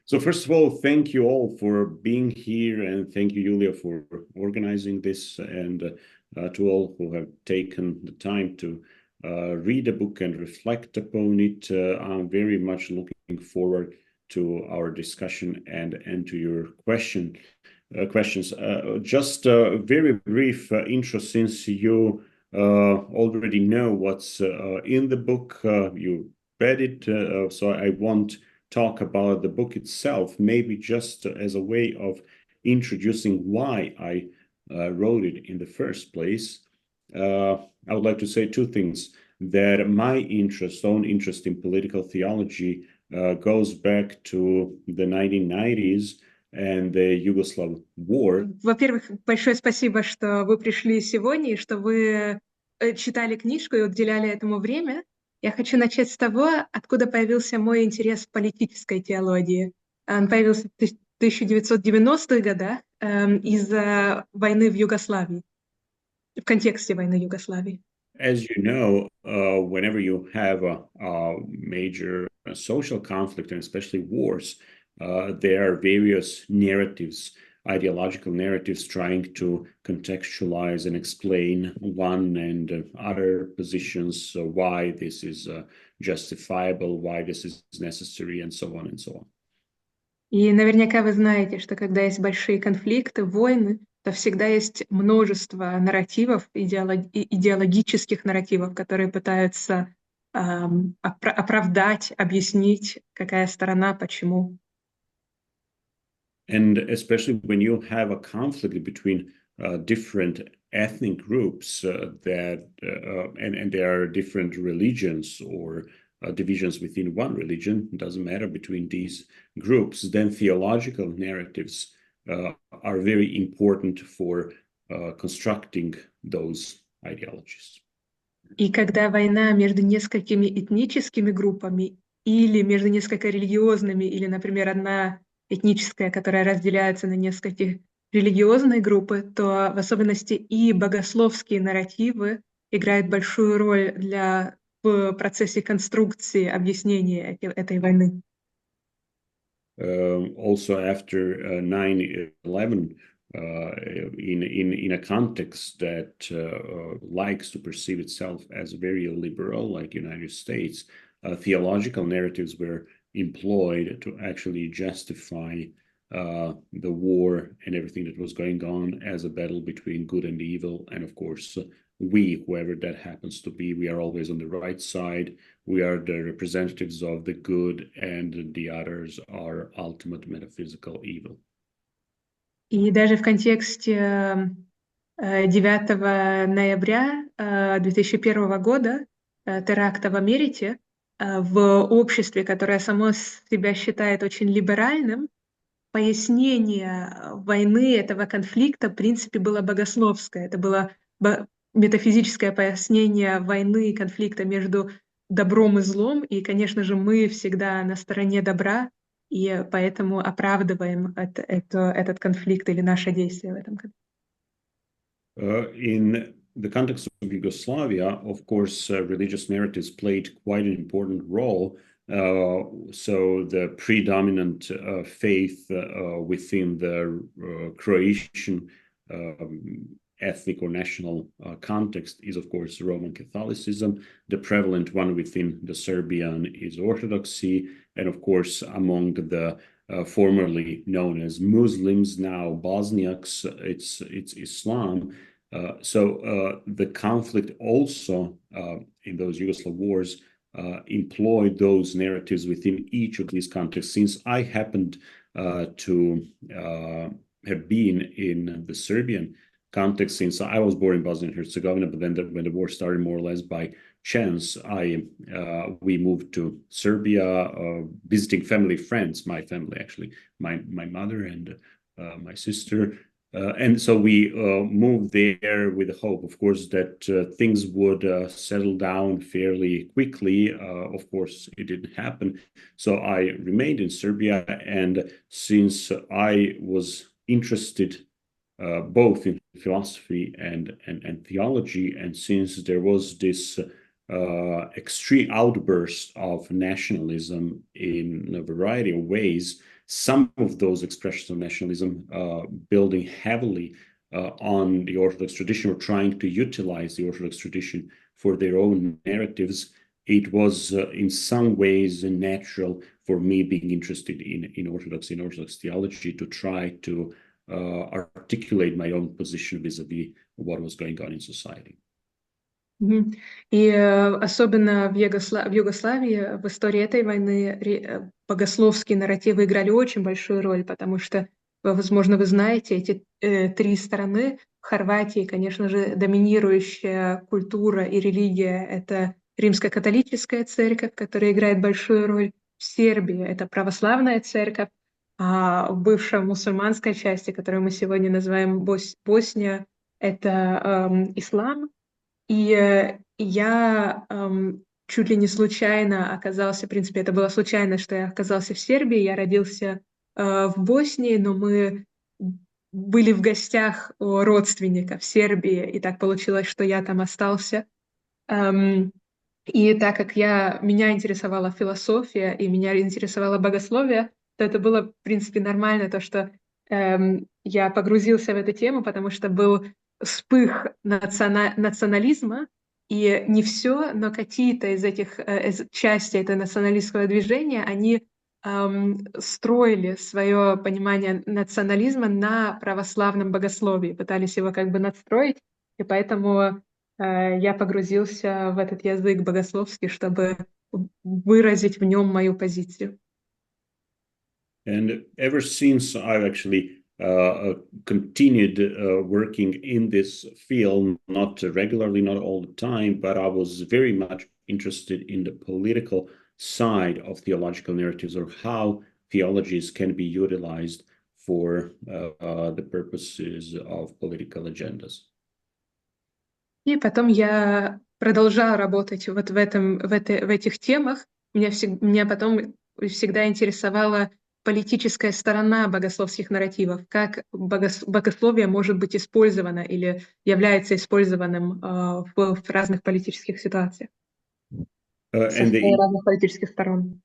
So first of all, thank you all for being here, and thank you, Julia, for organizing this, and to all who have taken the time to read the book and reflect upon it. I'm very much looking forward to our discussion and to your questions. Just a very brief intro, since you already know what's in the book. You read it, so I won't talk about the book itself, maybe just as a way of introducing why I wrote it in the first place. I would like to say two things: that my own interest in political theology goes back to the 1990s and the Yugoslav War. Во-первых, большое спасибо, что вы пришли сегодня и что вы читали книжку и уделяли этому время. Я хочу начать с того, откуда появился мой интерес в политической теологии. Он появился в 1990-х годах из-за войны в Югославии, в контексте войны в Югославии. As you know, whenever you have a major social conflict, and especially wars, there are various narratives, ideological narratives, trying to contextualize and explain one and other positions, why this is justifiable, why this is necessary, and so on and so on. И наверняка вы знаете, что когда есть большие конфликты, войны, то всегда есть множество нарративов, идеологических нарративов, которые пытаются оправдать, объяснить, какая сторона, почему. And especially when you have a conflict between different ethnic groups and there are different religions or divisions within one religion, it doesn't matter between these groups, then theological narratives are very important for constructing those ideologies. И когда война между несколькими этническими группами или между несколько религиозными, или, например, одна этническая, которая разделяется на несколько религиозные группы, то в особенности и богословские нарративы играют большую роль в процессе конструкции, объяснения этой войны. Also after 9/11, in a context that likes to perceive itself as very liberal, like United States, theological narratives were employed to actually justify the war and everything that was going on as a battle between good and evil. And of course, we, whoever that happens to be, we are always on the right side. We are the representatives of the good, and the others are ultimate metaphysical evil. И даже в контексте 9 ноября 2001 года, теракта в Америке, в обществе, которое само себя считает очень либеральным, пояснение войны, этого конфликта, в принципе, было богословское. Это было метафизическое пояснение войны и конфликта между добром и злом. И, конечно же, мы всегда на стороне добра, и поэтому оправдываем этот конфликт или наше действие в этом конфликте. In the context of Yugoslavia, of course, religious narratives played quite an important role. So the predominant faith within the Croatian ethnic or national context is, of course, Roman Catholicism. The prevalent one within the Serbian is Orthodoxy. And of course, among the formerly known as Muslims, now Bosniaks, it's Islam. So the conflict also in those Yugoslav wars employed those narratives within each of these contexts. Since I happened to have been in the Serbian context, since I was born in Bosnia and Herzegovina, but then when the war started more or less by chance, we moved to Serbia, visiting family, friends, my family actually, my mother and my sister. And so we moved there with the hope, of course, that things would settle down fairly quickly. Of course, it didn't happen. So I remained in Serbia. And since I was interested both in philosophy and theology, and since there was this extreme outbursts of nationalism in a variety of ways. Some of those expressions of nationalism building heavily on the Orthodox tradition or trying to utilize the Orthodox tradition for their own narratives. It was in some ways natural for me being interested in Orthodox theology to try to articulate my own position vis-a-vis what was going on in society. И особенно в Югославии, в истории этой войны богословские нарративы играли очень большую роль, потому что, возможно, вы знаете, эти три страны, в Хорватии, конечно же, доминирующая культура и религия — это римско-католическая церковь, которая играет большую роль. В Сербии это православная церковь, а в бывшей мусульманской части, которую мы сегодня называем Босния, это ислам. И я чуть ли не случайно оказался, в принципе, это было случайно, что я оказался в Сербии, я родился в Боснии, но мы были в гостях у родственников в Сербии, и так получилось, что я там остался. И так как меня интересовала философия и меня интересовало богословие, то это было, в принципе, нормально, то, что я погрузился в эту тему, потому что был вспых национализма, и не все, но какие-то из этих частей этого националистского движения, они строили свое понимание национализма на православном богословии, пытались его как бы надстроить, и поэтому я погрузился в этот язык богословский, чтобы выразить в нем мою позицию. And ever since I've actually continued working in this field, not regularly, not all the time, but I was very much interested in the political side of theological narratives, or how theologies can be utilized for the purposes of political agendas. И потом я продолжала работать вот в этих темах. Меня потом всегда интересовала политическая сторона богословских нарративов, как богословие может быть использовано или является использованным в разных политических ситуациях, со разных политических сторон.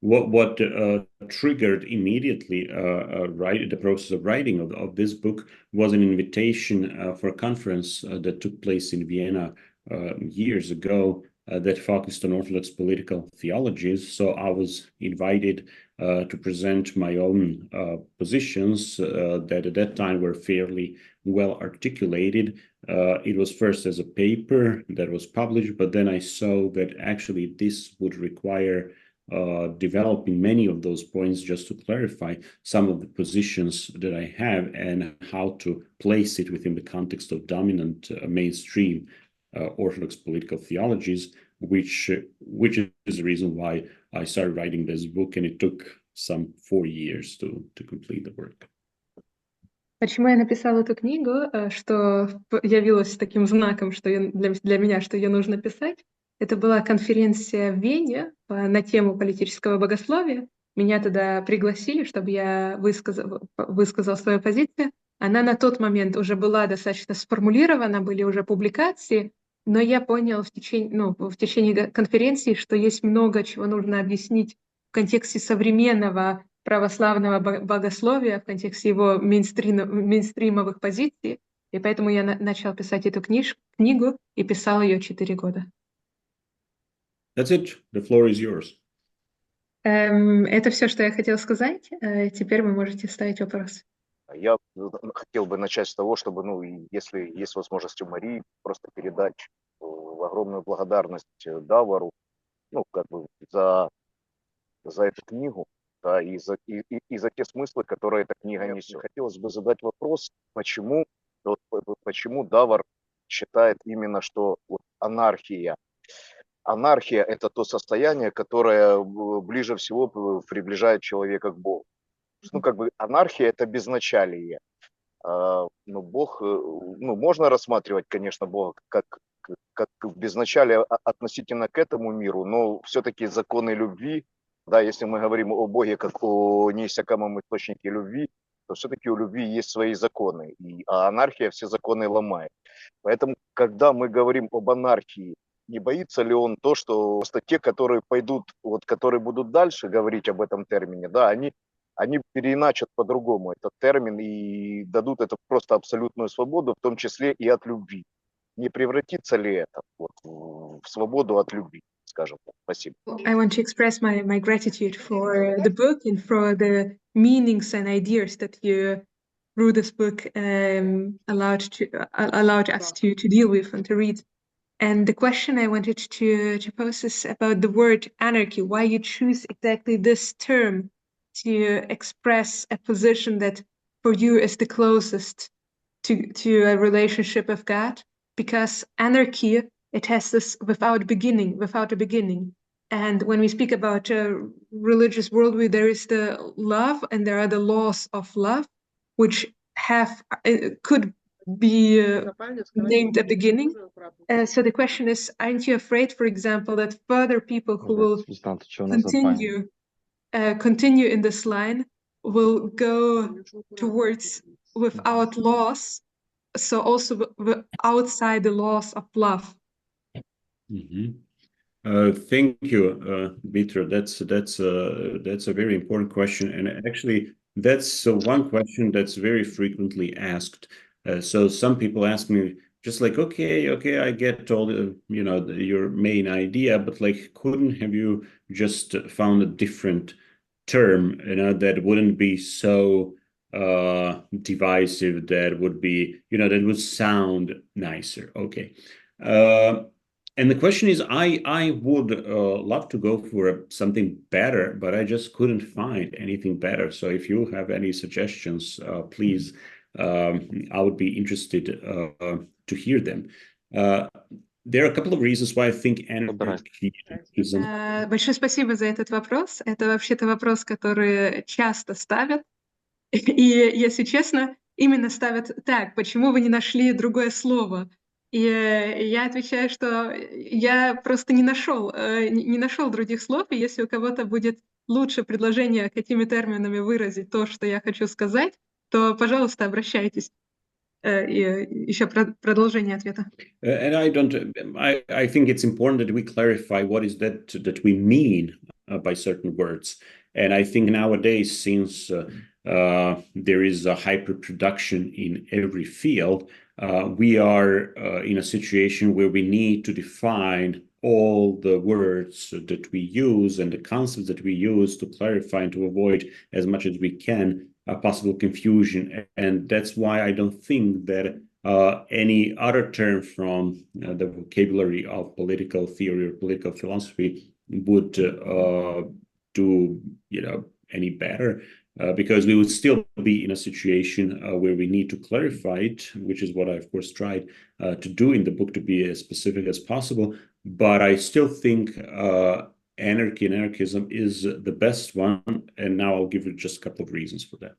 What triggered immediately the process of writing of this book was an invitation for a conference that took place in Vienna years ago that focused on Orthodox political theologies. So I was invited to present my own positions that at that time were fairly well articulated. It was first as a paper that was published, but then I saw that actually this would require developing many of those points just to clarify some of the positions that I have and how to place it within the context of dominant mainstream Orthodox political theologies, which is the reason why I started writing this book, and it took some 4 years to complete the work. Почему я написала эту книгу, что явилось таким знаком, что для меня, что ее нужно писать? Это была конференция в Вене на тему политического богословия. Меня туда пригласили, чтобы я высказал свою позицию. Она на тот момент уже была достаточно сформулирована, были уже публикации, но я понял в течение конференции, что есть много чего нужно объяснить в контексте современного православного богословия, в контексте его мейнстримовых позиций. И поэтому я начал писать эту книгу и писал ее 4 года. That's it. The floor is yours. Это все, что я хотела сказать. Теперь вы можете ставить вопрос. Я хотел бы начать с того, чтобы, если есть возможность у Марии, просто передать огромную благодарность Давору, за эту книгу, да, и за те смыслы, которые эта книга несет. Хотелось бы задать вопрос, почему Давор считает именно, что анархия — это то состояние, которое ближе всего приближает человека к Богу. Анархия — это безначалие. Бог, можно рассматривать, конечно, Бога как безначалие относительно к этому миру, но все-таки законы любви, да, если мы говорим о Боге как о неиссякаемом источнике любви, то все-таки у любви есть свои законы, а анархия все законы ломает. Поэтому, когда мы говорим об анархии, не боится ли он то, что просто те, которые пойдут, вот, которые будут дальше говорить об этом термине, да, они переиначат по-другому этот термин и дадут это просто абсолютную свободу, в том числе и от любви. Не превратится ли это вот в свободу от любви, скажем так? Спасибо. I want to express my gratitude for the book and for the meanings and ideas that you, through this book, allowed us to deal with and to read. And the question I wanted to pose is about the word anarchy, why you choose exactly this term to express a position that for you is the closest to a relationship with God, because anarchy, it has this without a beginning. And when we speak about a religious worldview, there is the love and there are the laws of love, which could be named a beginning. So the question is, aren't you afraid, for example, that further people who will continue in this line will go towards without laws, so also outside the laws of love? Thank you, Mitra. That's a very important question, and actually, that's one question that's very frequently asked. So some people ask me, just like, okay, I get all the, your main idea, but like, have you just found a different term, that wouldn't be so divisive, that would be, that would sound nicer. Okay. And the question is, I would love to go for something better, but I just couldn't find anything better. So if you have any suggestions, please, I would be interested to hear them. There are a couple of reasons why I think anarchism... Большое спасибо за этот вопрос. Это вообще-то вопрос, который часто ставят. И, если честно, именно ставят так: почему вы не нашли другое слово? И я отвечаю, что я просто не нашел других слов, и если у кого-то будет лучше предложение, какими терминами выразить то, что я хочу сказать, то, пожалуйста, обращайтесь. И еще продолжение ответа. And I think it's important that we clarify what is that we mean by certain words. And I think nowadays, since there is a hyper-production in every field, we are in a situation where we need to define all the words that we use and the concepts that we use to clarify and to avoid as much as we can a possible confusion. And that's why I don't think that any other term from the vocabulary of political theory or political philosophy would do any better, because we would still be in a situation where we need to clarify it, which is what I, of course, tried to do in the book, to be as specific as possible. But I still think anarchy and anarchism is the best one, and now I'll give you just a couple of reasons for that.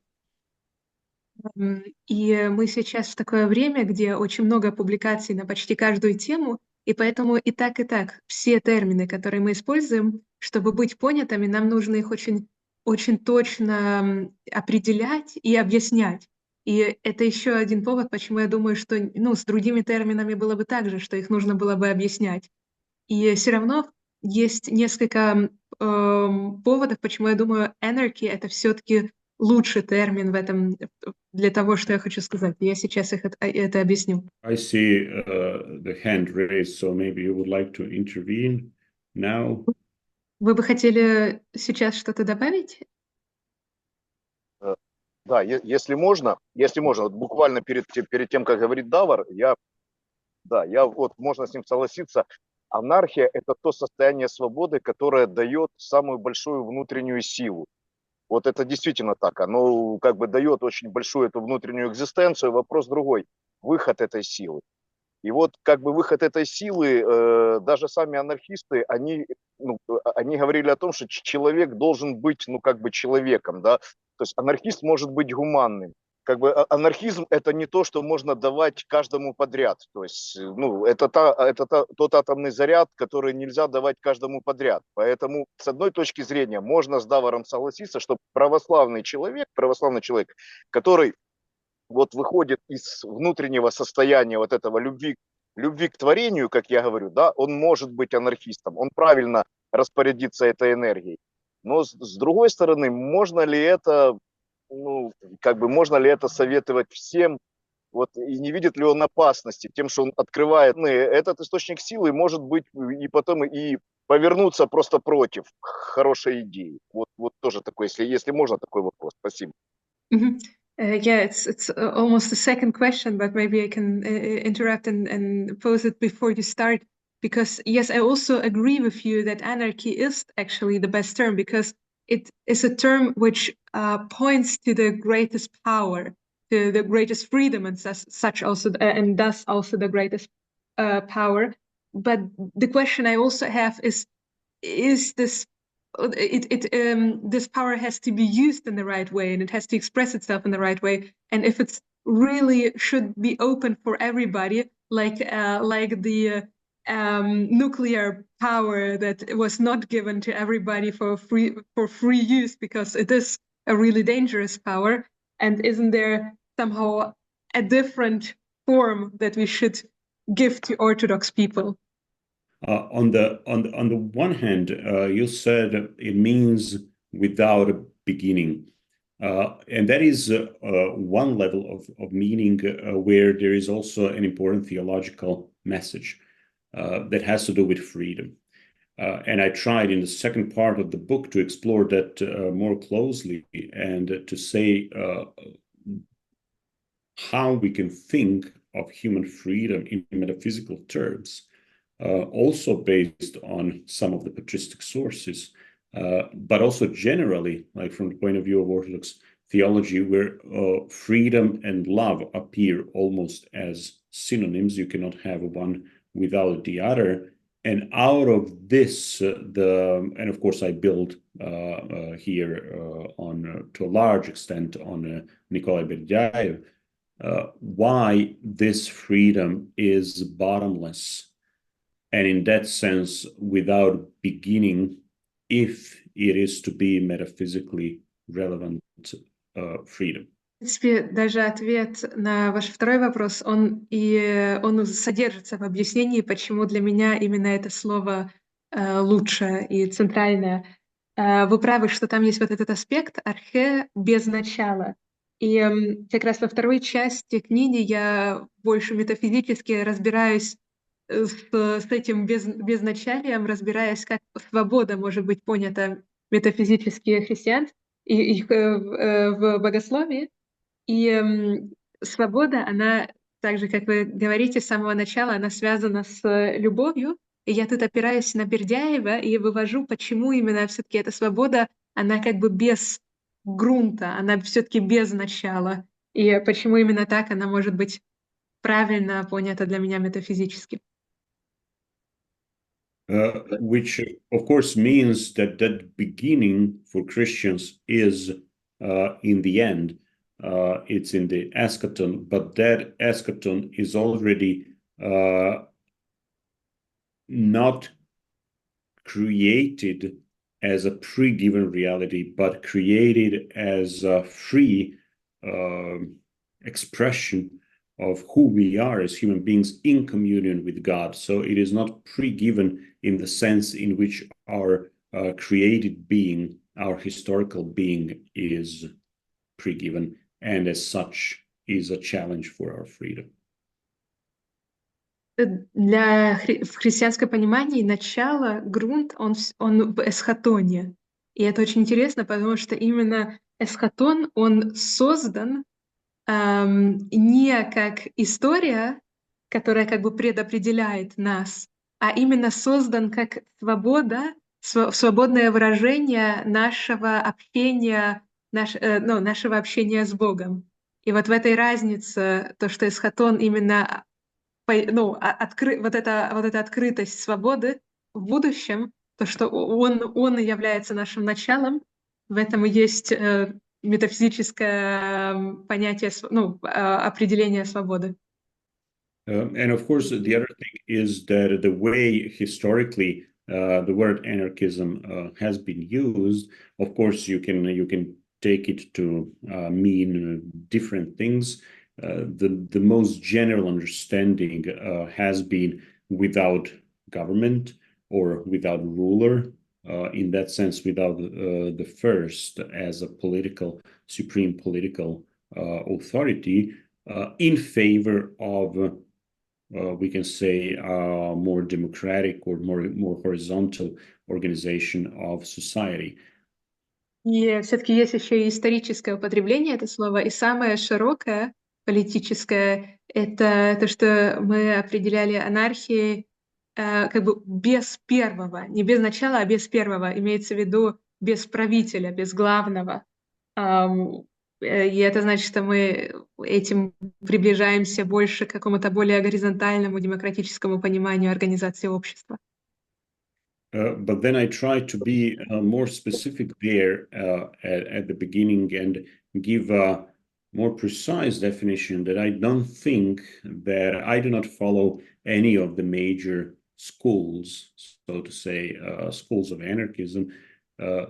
И мы сейчас в такое время, где очень много публикаций на почти каждую тему, и поэтому и так все термины, которые мы используем, чтобы быть понятыми, нам нужно их очень точно определять и объяснять. И это еще один повод, почему я думаю, что с другими терминами было бы так же, что их нужно было бы объяснять. И все равно есть несколько поводов, почему я думаю, anarchy — это все-таки лучший термин в этом, для того, что я хочу сказать. Я сейчас это объясню. I see the hand raised, so maybe you would like to intervene now. Вы бы хотели сейчас что-то добавить? Да, если можно, вот буквально перед тем, как говорит Давор, я вот можно с ним согласиться. Анархия — это то состояние свободы, которое дает самую большую внутреннюю силу. Вот это действительно так. Оно как бы дает очень большую эту внутреннюю экзистенцию. Вопрос другой — выход этой силы. И вот как бы выход этой силы, даже сами анархисты, они говорили о том, что человек должен быть, человеком, да. То есть анархист может быть гуманным, как бы анархизм — это не то, что можно давать каждому подряд. То есть, ну, это тот атомный заряд, который нельзя давать каждому подряд. Поэтому, с одной точки зрения, можно с Давором согласиться, что православный человек, который вот выходит из внутреннего состояния вот этого любви к творению, как я говорю, да, он может быть анархистом, он правильно распорядится этой энергией. Но с другой стороны, можно ли это, ну, как бы, можно ли это советовать всем, вот, и не видит ли он опасности тем, что он открывает, ну, этот источник силы, может быть, и потом и повернуться просто против хорошей идеи. Вот тоже такой, если можно, такой вопрос. Спасибо. Mhm. Yeah, it's almost the second question, but maybe I can interrupt and pose it before you start. Because yes, I also agree with you that anarchy is actually the best term, because it is a term which points to the greatest power, to the greatest freedom, and such also, and thus also the greatest power. But the question I also have is this this power has to be used in the right way, and it has to express itself in the right way. And if it's really should be open for everybody, like the nuclear power that was not given to everybody for free use, because it is a really dangerous power. And isn't there somehow a different form that we should give to Orthodox people? On the one hand, you said it means without a beginning, and that is one level of meaning where there is also an important theological message that has to do with freedom. And I tried in the second part of the book to explore that more closely, and to say how we can think of human freedom in metaphysical terms. Also based on some of the patristic sources, but also generally, like from the point of view of Orthodox theology, where freedom and love appear almost as synonyms. You cannot have one without the other. And out of this, and of course I build here on to a large extent on Nikolai Berdyaev, why this freedom is bottomless. And in that sense, without beginning, if it is to be metaphysically relevant freedom. В принципе, даже ответ на ваш второй вопрос, он содержится в объяснении, почему для меня именно это слово лучше и центральное. Вы правы, что там есть вот этот аспект архе без начала. И как раз во второй части книги я больше метафизически разбираюсь с этим безначалием, разбираясь, как свобода может быть понята метафизически христиан и их в богословии. И свобода, она, так же, как вы говорите, с самого начала, она связана с любовью. И я тут опираюсь на Бердяева и вывожу, почему именно все-таки эта свобода, она как бы без грунта, она все-таки без начала. И почему именно так она может быть правильно понята для меня метафизически. Which, of course, means that beginning for Christians is in the end. It's in the eschaton, but that eschaton is already not created as a pre-given reality, but created as a free expression of who we are as human beings in communion with God. So it is not pre-given in the sense in which our created being, our historical being, is pre-given, and as such is a challenge for our freedom. В христианском понимании начало, грунт, он в эсхатоне. И это очень интересно, потому что именно эсхатон, он создан не как история, которая как бы предопределяет нас, а именно создан как свобода, свободное выражение нашего общения, нашего общения с Богом. И вот в этой разнице, то, что эсхатон именно, вот эта открытость свободы в будущем, то, что он и является нашим началом, в этом и есть метафизическое понятие, ну, определение свободы. And of course, the other thing is that the way historically the word anarchism has been used, of course, you can take it to mean different things. The most general understanding has been without government or without ruler. In that sense, without the first as a supreme political authority, in favor of, we can say, more democratic or more horizontal organization of society. И все-таки есть еще и историческое употребление этого слова, и самое широкое политическое — это то, что мы определяли анархией как бы без первого, не без начала, а без первого, имеется в виду без правителя, без главного. И это значит, что мы этим приближаемся больше к какому-то более горизонтальному демократическому пониманию организации общества. But then I try to be more specific there at the beginning and give a more precise definition that I don't think that I do not follow any of the major schools, so to say, schools of anarchism,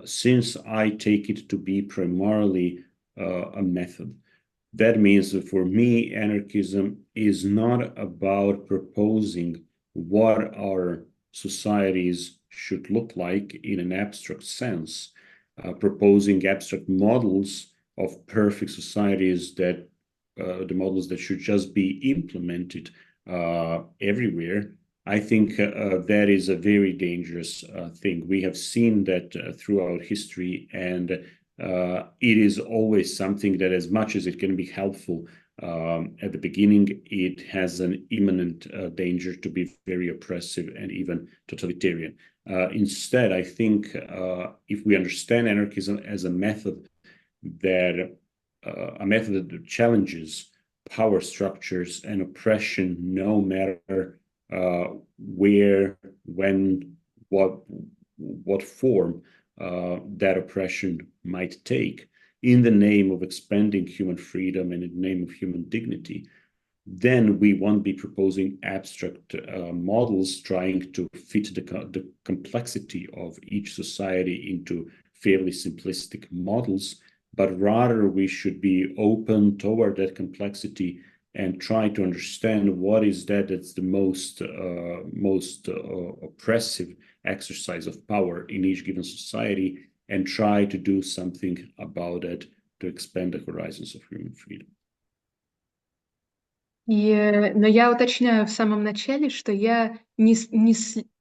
since I take it to be primarily a method. That means that for me, anarchism is not about proposing what our societies should look like in an abstract sense, proposing abstract models of perfect societies that the models that should just be implemented everywhere. I think that is a very dangerous thing. We have seen that throughout history, and it is always something that, as much as it can be helpful at the beginning, it has an imminent danger to be very oppressive and even totalitarian. Instead, I think if we understand anarchism as a method that challenges power structures and oppression, no matter where, when, what form that oppression might take, in the name of expanding human freedom and in the name of human dignity, then we won't be proposing abstract models trying to fit the complexity of each society into fairly simplistic models, but rather we should be open toward that complexity and try to understand what is that's the most oppressive exercise of power in each given society, and try to do something about it to expand the horizons of human freedom. Но я уточняю в самом начале, что я не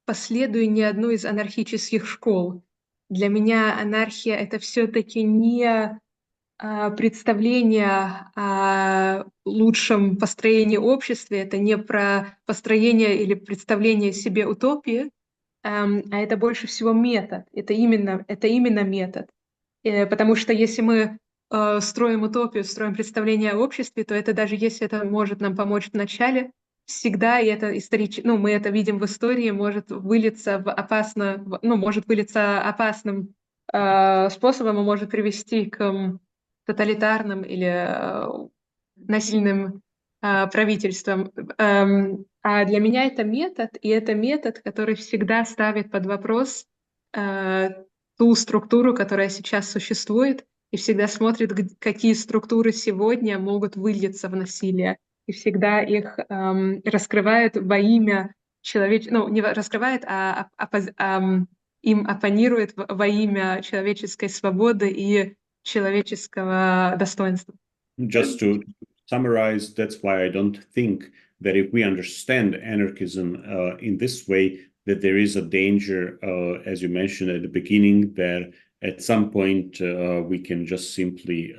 последую ни одну из анархических школ. Для меня анархия — это все-таки не представление о лучшем построении общества, это не про построение или представление себе утопии, а это больше всего метод. Это именно метод. Потому что если мы строим утопию, строим представление о обществе, то это, даже если это может нам помочь в начале, всегда, и это мы это видим в истории, может вылиться опасным способом и может привести к тоталитарным или насильным правительствам. А для меня это метод, и это метод, который всегда ставит под вопрос ту структуру, которая сейчас существует, и всегда смотрит, какие структуры сегодня могут вылиться в насилие, и всегда их раскрывает во имя не раскрывает, им оппонирует во имя человеческой свободы и человеческого достоинства. Just to summarize, that's why I don't think that if we understand anarchism in this way, that there is a danger, as you mentioned at the beginning, that at some point we can just simply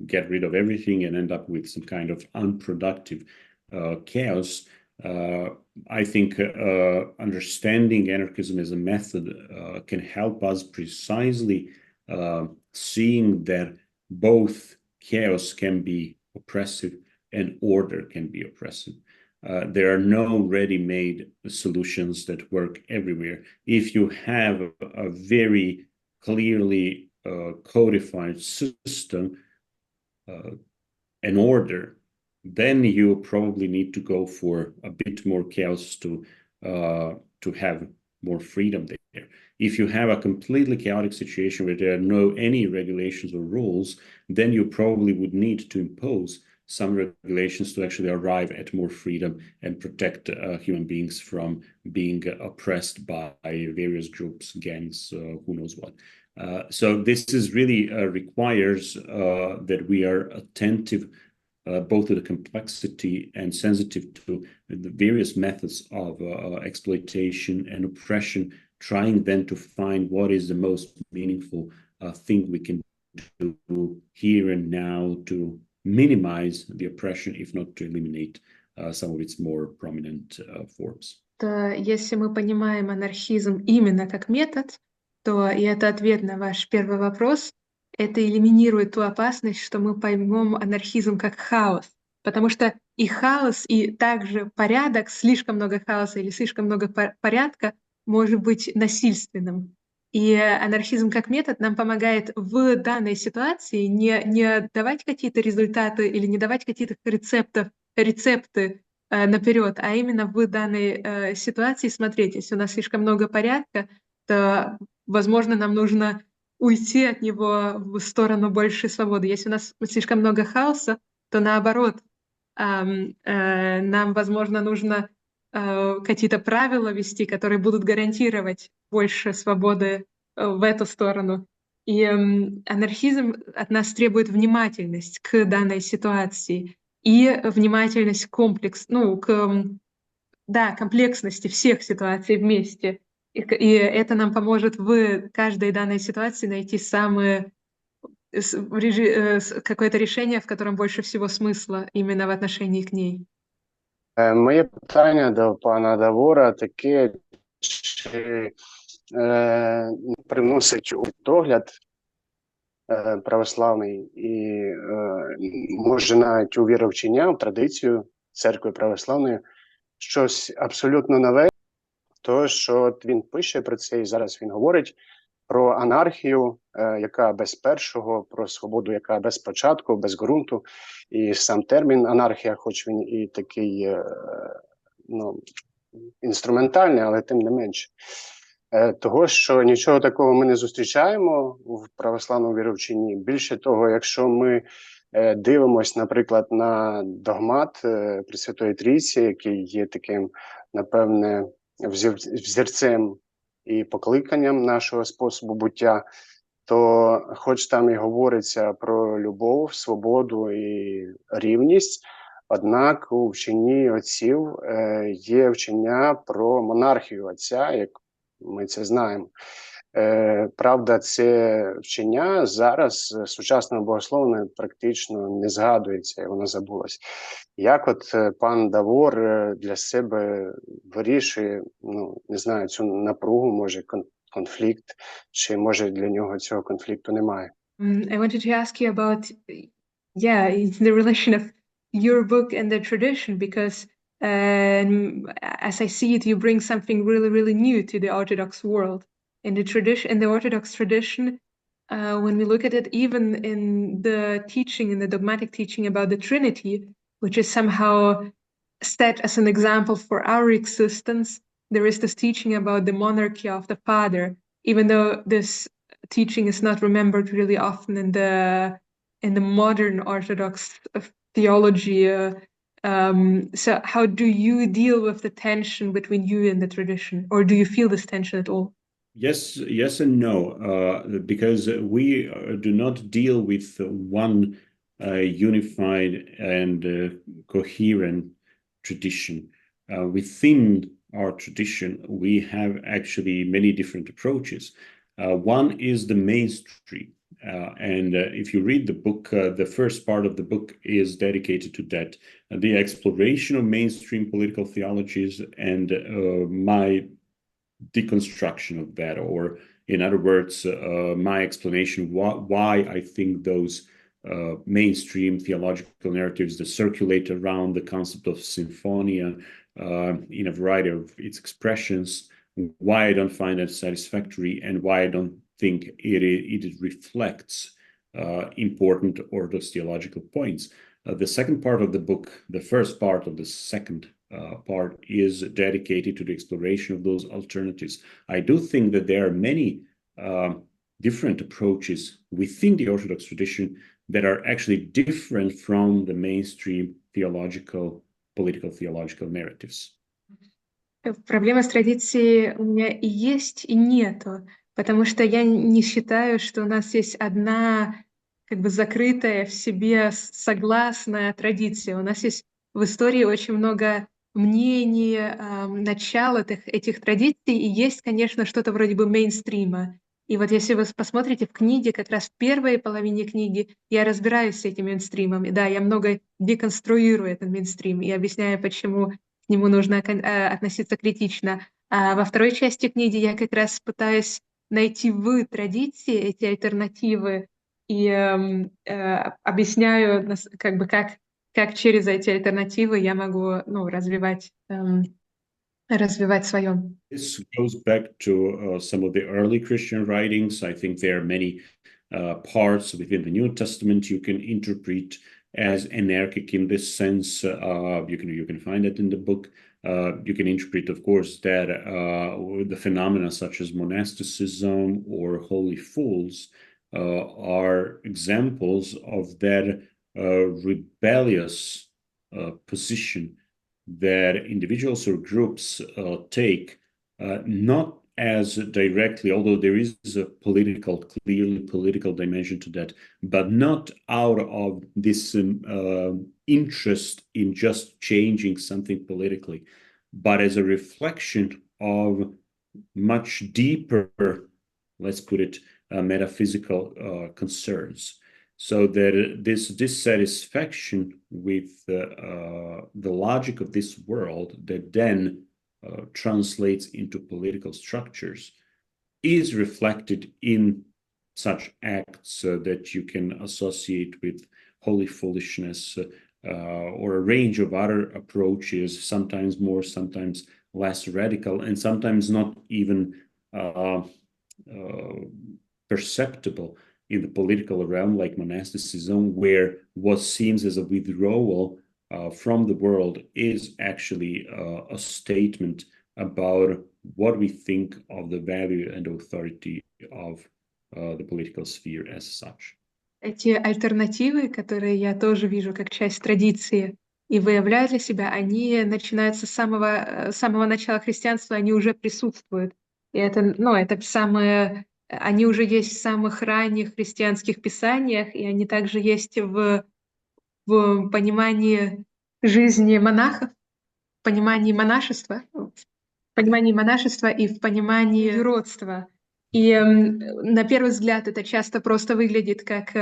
get rid of everything and end up with some kind of unproductive chaos. I think understanding anarchism as a method can help us precisely seeing that both chaos can be oppressive and order can be oppressive. There are no ready-made solutions that work everywhere. If you have a very clearly codified system, an order, then you probably need to go for a bit more chaos to have more freedom there. If you have a completely chaotic situation where there are any regulations or rules, then you probably would need to impose some regulations to actually arrive at more freedom and protect human beings from being oppressed by various groups, gangs, who knows what. So this is really requires that we are attentive both to the complexity and sensitive to the various methods of exploitation and oppression, trying then to find what is the most meaningful thing we can do here and now to minimize the oppression, if not to eliminate some of its more prominent forms. То если мы понимаем анархизм именно как метод, то, и это ответ на ваш первый вопрос, это элиминирует ту опасность, что мы поймем анархизм как хаос. Потому что и хаос, и также порядок, слишком много хаоса или слишком много порядка может быть насильственным. И анархизм как метод нам помогает в данной ситуации не давать какие-то результаты или не давать какие-то рецепты наперед, а именно в данной ситуации смотреть, если у нас слишком много порядка, то, возможно, нам нужно уйти от него в сторону большей свободы. Если у нас слишком много хаоса, то наоборот, нам, возможно, нужно какие-то правила ввести, которые будут гарантировать больше свободы в эту сторону. И анархизм от нас требует внимательность к данной ситуации и внимательность к комплексности всех ситуаций вместе. И это нам поможет в каждой данной ситуации найти какое-то решение, в котором больше всего смысла именно в отношении к ней. Моє питання до пана Давора таке, чи приносить догляд православний і може навіть у віровчення, в традицію церкви православної, щось абсолютно нове, то, що от він пише про це, і зараз він говорить про анархію, яка без першого, про свободу, яка без початку, без ґрунту. І сам термін анархія, хоч він і такий інструментальний, але тим не менше. Того, що нічого такого ми не зустрічаємо в православному віровченні. Більше того, якщо ми дивимось, наприклад, на догмат Пресвятої Трійці, який є таким, напевне, взірцем і покликанням нашого способу буття, то хоч там і говориться про любов, свободу і рівність, однак у вченні отців є вчення про монархію отця, як ми це знаємо. Правда, це вчення зараз сучасною богословною практично не згадується, і воно забулось. Як от пан Давор для себе вирішує, не знаю, цю напругу, може конфлікт, чи може для нього цього конфлікту немає? I wanted to ask you about, the relation of your book and the tradition, because as I see it, you bring something really, really new to the Orthodox world. In the Orthodox tradition, when we look at it, even in the teaching, in the dogmatic teaching about the Trinity, which is somehow set as an example for our existence, there is this teaching about the monarchy of the Father, even though this teaching is not remembered really often in the modern Orthodox theology. So how do you deal with the tension between you and the tradition, or do you feel this tension at all? Yes and no, because we do not deal with one unified and coherent tradition. Within our tradition, we have actually many different approaches. One is the mainstream. And if you read the book, the first part of the book is dedicated to that, the exploration of mainstream political theologies and my deconstruction of that, or in other words, my explanation why I think those mainstream theological narratives that circulate around the concept of symphonia in a variety of its expressions, why I don't find that satisfactory, and why I don't think it reflects important Orthodox theological points. The second part of the book, the first part of the second part, is dedicated to the exploration of those alternatives. I do think that there are many different approaches within the Orthodox tradition that are actually different from the mainstream political theological narratives. Проблема с традицией у меня и есть, и нету, потому что я не считаю, что у нас есть одна как бы закрытая в себе согласная традиция. У нас есть в истории очень много мнений, начал этих традиций, и есть, конечно, что-то вроде бы мейнстрима. И вот если вы посмотрите в книге, как раз в первой половине книги я разбираюсь с этим мейнстримом. Да, я много деконструирую этот мейнстрим и объясняю, почему к нему нужно относиться критично. А во второй части книги я как раз пытаюсь найти в традиции эти альтернативы и объясняю, как бы, как через эти альтернативы я могу развивать свое. This goes back to some of the early Christian writings. I think there are many parts within the New Testament you can interpret as anarchic in this sense. You can find it in the book. You can interpret, of course, that the phenomena such as monasticism or holy fools are examples of that rebellious position that individuals or groups take, not as directly, although there is a clearly political dimension to that, but not out of this interest in just changing something politically, but as a reflection of much deeper, let's put it, metaphysical concerns. So that this dissatisfaction with the logic of this world that then translates into political structures is reflected in such acts that you can associate with holy foolishness or a range of other approaches, sometimes more, sometimes less radical, and sometimes not even perceptible in the political realm, like monasticism, where what seems as a withdrawal from the world is actually a statement about what we think of the value and authority of the political sphere as such. Эти альтернативы, которые я тоже вижу как часть традиции и выявляю для себя, они начинаются с самого начала христианства, они уже присутствуют. И это самое... Они уже есть в самых ранних христианских писаниях, и они также есть в понимании жизни монахов, в понимании монашества и в понимании юродства. И на первый взгляд это часто просто выглядит как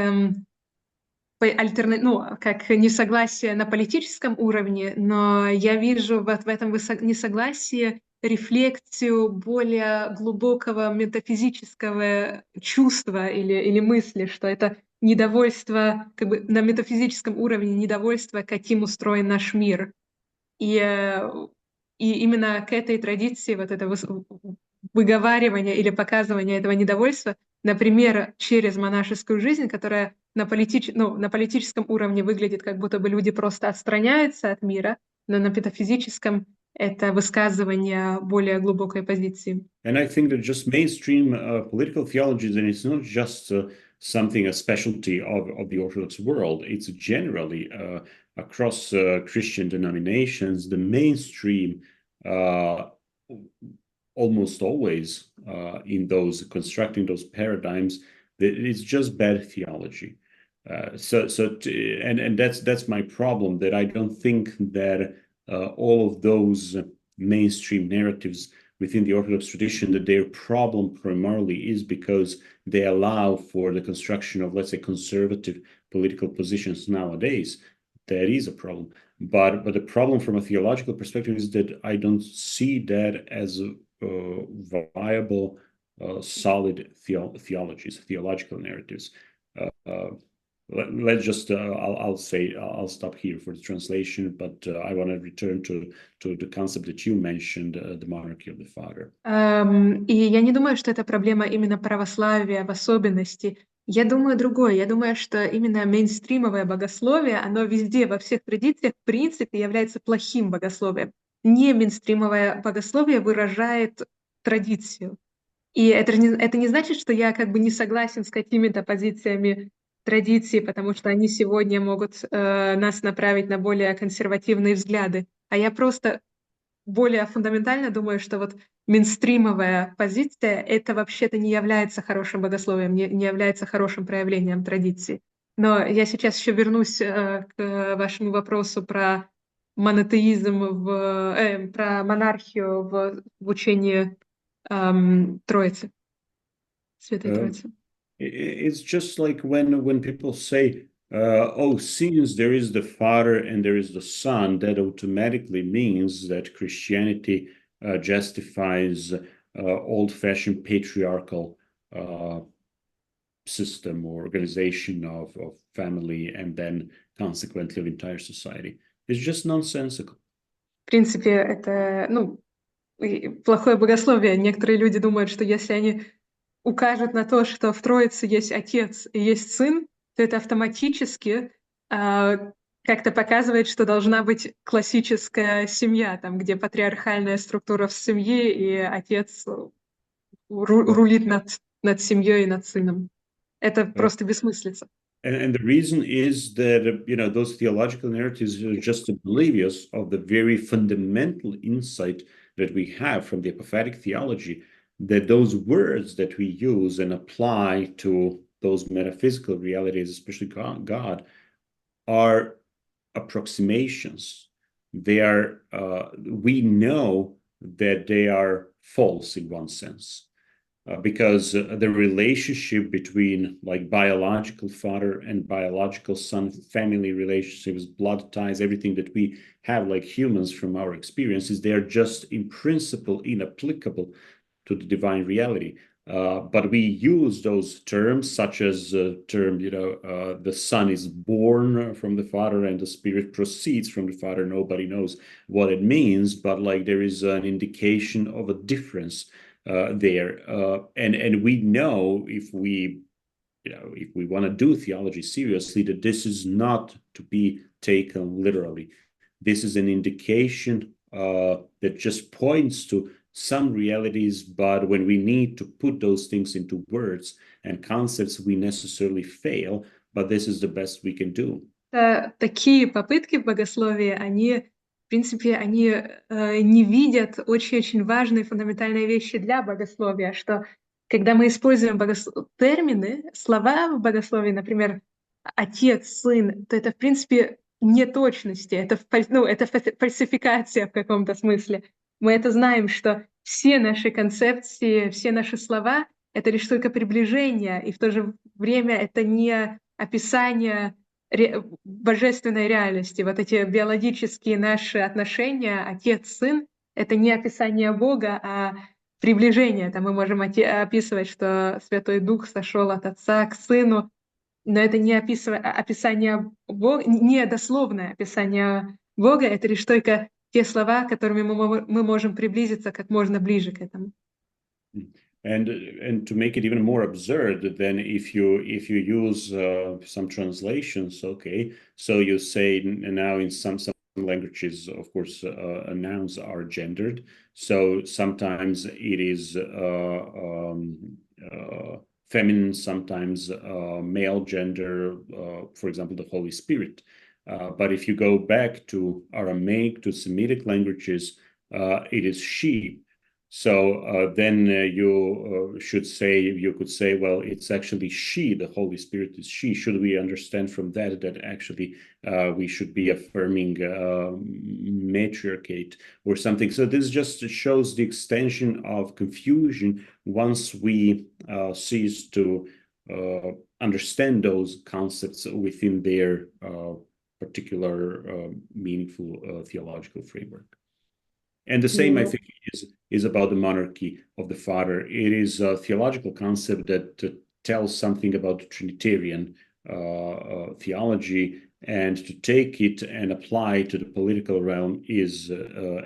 как несогласие на политическом уровне, но я вижу в этом несогласии рефлексию более глубокого метафизического чувства или мысли, что это недовольство, как бы на метафизическом уровне недовольство, каким устроен наш мир. И именно к этой традиции вот это выговаривание или показывание этого недовольства, например, через монашескую жизнь, которая на политическом уровне выглядит, как будто бы люди просто отстраняются от мира, но на метафизическом это высказывание более глубокой позиции. And I think that just mainstream political theology, then it's not just something, a specialty of the Orthodox world. It's generally across Christian denominations, the mainstream almost always in those constructing those paradigms, it's just bad theology. And that's my problem, that I don't think that all of those mainstream narratives within the Orthodox tradition, that their problem primarily is because they allow for the construction of, let's say, conservative political positions nowadays. That is a problem. But the problem from a theological perspective is that I don't see that as viable, solid theological narratives. let's just I'll stop here for the translation, but I want to return to the concept that you mentioned, the monarchy of the father. И я не думаю, что это проблема именно православия в особенности. Я думаю другое. Я думаю, что именно мейнстримовое богословие, оно везде, во всех традициях, в принципе, является плохим богословием. Не мейнстримовое богословие выражает традицию. И это не значит, что я как бы не согласен с какими-то позициями традиции, потому что они сегодня могут нас направить на более консервативные взгляды. А я просто более фундаментально думаю, что вот мейнстримовая позиция — это вообще-то не является хорошим богословием, не является хорошим проявлением традиции. Но я сейчас еще вернусь к вашему вопросу про монотеизм, про монархию в учении Троицы, Святой Троицы. It's just like when people say, oh, since there is the Father and there is the Son, that automatically means that Christianity justifies old-fashioned patriarchal system or organization of family and then consequently of entire society. It's just nonsensical. В принципе, это, плохое богословие. Некоторые люди думают, что если они укажут на то, что в Троице есть Отец и есть Сын, то это автоматически как-то показывает, что должна быть классическая семья, там, где патриархальная структура в семье, и отец рулит над семьей и над сыном. Это просто бессмыслица. And the reason is that, those theological narratives are just oblivious of the very fundamental insight that we have from the apophatic theology, that those words that we use and apply to those metaphysical realities, especially God, are approximations. They are, we know that they are false in one sense. Because the relationship between like biological father and biological son, family relationships, blood ties, everything that we have like humans from our experiences, they are just in principle inapplicable to the divine reality. But we use those terms such as the term, the son is born from the father and the spirit proceeds from the father. Nobody knows what it means, but like there is an indication of a difference there, and we know if we want to do theology seriously, that this is not to be taken literally. This is an indication that just points to some realities, but when we need to put those things into words and concepts, we necessarily fail, but this is the best we can do. Такие попытки в богословии, в принципе, они не видят очень-очень важные фундаментальные вещи для богословия, что когда мы используем термины, слова в богословии, например, отец, сын, то это, в принципе, неточности, это фальсификация в каком-то смысле. Мы это знаем, что все наши концепции, все наши слова — это лишь только приближение, и в то же время это не описание божественной реальности. Вот эти биологические наши отношения, отец-сын, это не описание Бога, а приближение. Там мы можем описывать, что Святой Дух сошел от Отца к Сыну, но это не описание Бога, не дословное описание Бога, это лишь только те слова, которыми мы можем приблизиться как можно ближе к этому. And to make it even more absurd, then if you use some translations, okay, so you say now in some languages, of course, nouns are gendered. So sometimes it is feminine, sometimes male gender, for example, the Holy Spirit. But if you go back to Aramaic, to Semitic languages, it is she. So then you could say, well, it's actually she, the Holy Spirit is she. Should we understand from that actually we should be affirming matriarchate or something? So this just shows the extension of confusion once we cease to understand those concepts within their particular meaningful theological framework. And the same, I think, is about the monarchy of the Father. It is a theological concept that tells something about the Trinitarian theology, and to take it and apply to the political realm is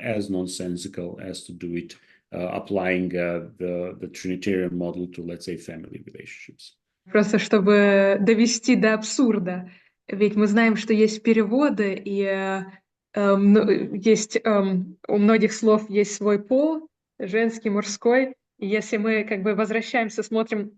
as nonsensical as to do it applying the Trinitarian model to, let's say, family relationships. Просто чтобы довести до абсурда. Ведь мы знаем, что есть переводы, и есть у многих слов есть свой пол, женский, мужской. И если мы как бы возвращаемся, смотрим,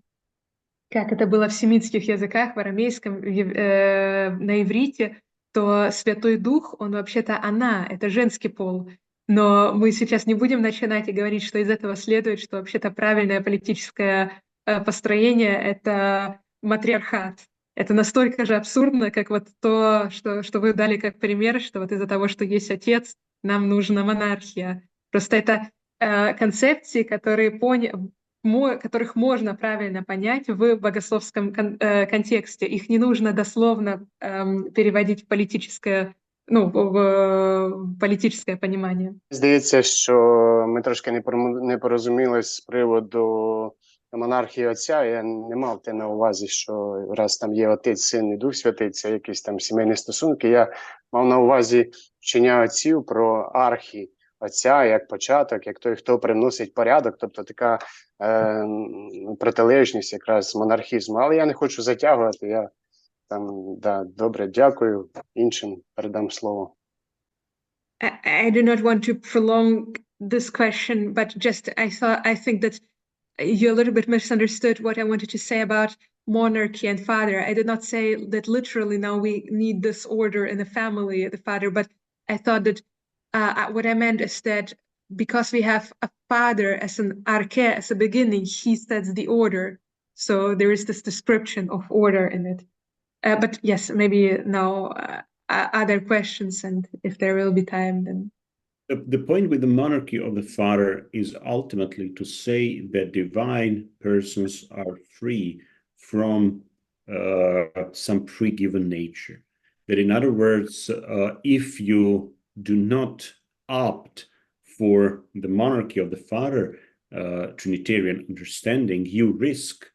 как это было в семитских языках, в арамейском, на иврите, то Святой Дух, он вообще-то она, это женский пол. Но мы сейчас не будем начинать и говорить, что из этого следует, что вообще-то правильное политическое построение — это матриархат. Это настолько же абсурдно, как вот то, что вы дали как пример, что вот из-за того, что есть отец, нам нужна монархия. Просто это концепции, которых можно правильно понять в богословском контексте. Их не нужно дословно переводить в политическое, в політичне понімання. Здається, що ми трошки не порозуміли з приводу монархії отця. Я не мав те на увазі, що раз там є Отець, Син і Дух Святий, це якісь там сімейні стосунки. Я мав на увазі вчення отців про архі отця, як початок, як той, хто приносить порядок, тобто така протилежність якраз монархізму. Але я не хочу затягувати, я добре, дякую, іншим передам слово. I do not want to prolong this question, but just I think that you a little bit misunderstood what I wanted to say about monarchy and father. I did not say that literally now we need this order in the family, the father, but I thought that what I meant is that because we have a father as an arche, as a beginning, he sets the order. So there is this description of order in it. But yes, maybe now other questions, and if there will be time, then. The point with the monarchy of the Father is ultimately to say that divine persons are free from some pre-given nature. That in other words, if you do not opt for the monarchy of the Father, Trinitarian understanding, you risk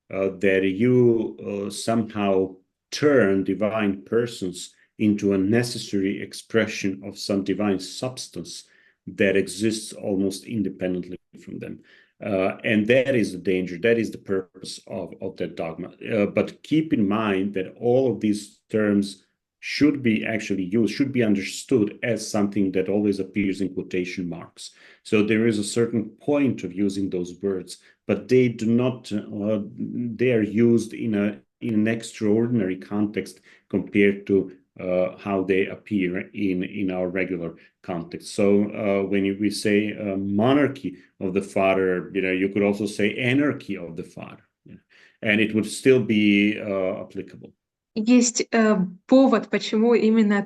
that you somehow turn divine persons into a necessary expression of some divine substance that exists almost independently from them. And that is the danger, that is the purpose of that dogma. But keep in mind that all of these terms should be actually used, should be understood as something that always appears in quotation marks. So there is a certain point of using those words, but they do not, they are used in an extraordinary context compared to how they appear in our regular context. So when we say monarchy of the Father, you could also say anarchy of the Father, and it would still be applicable. Есть повод, почему именно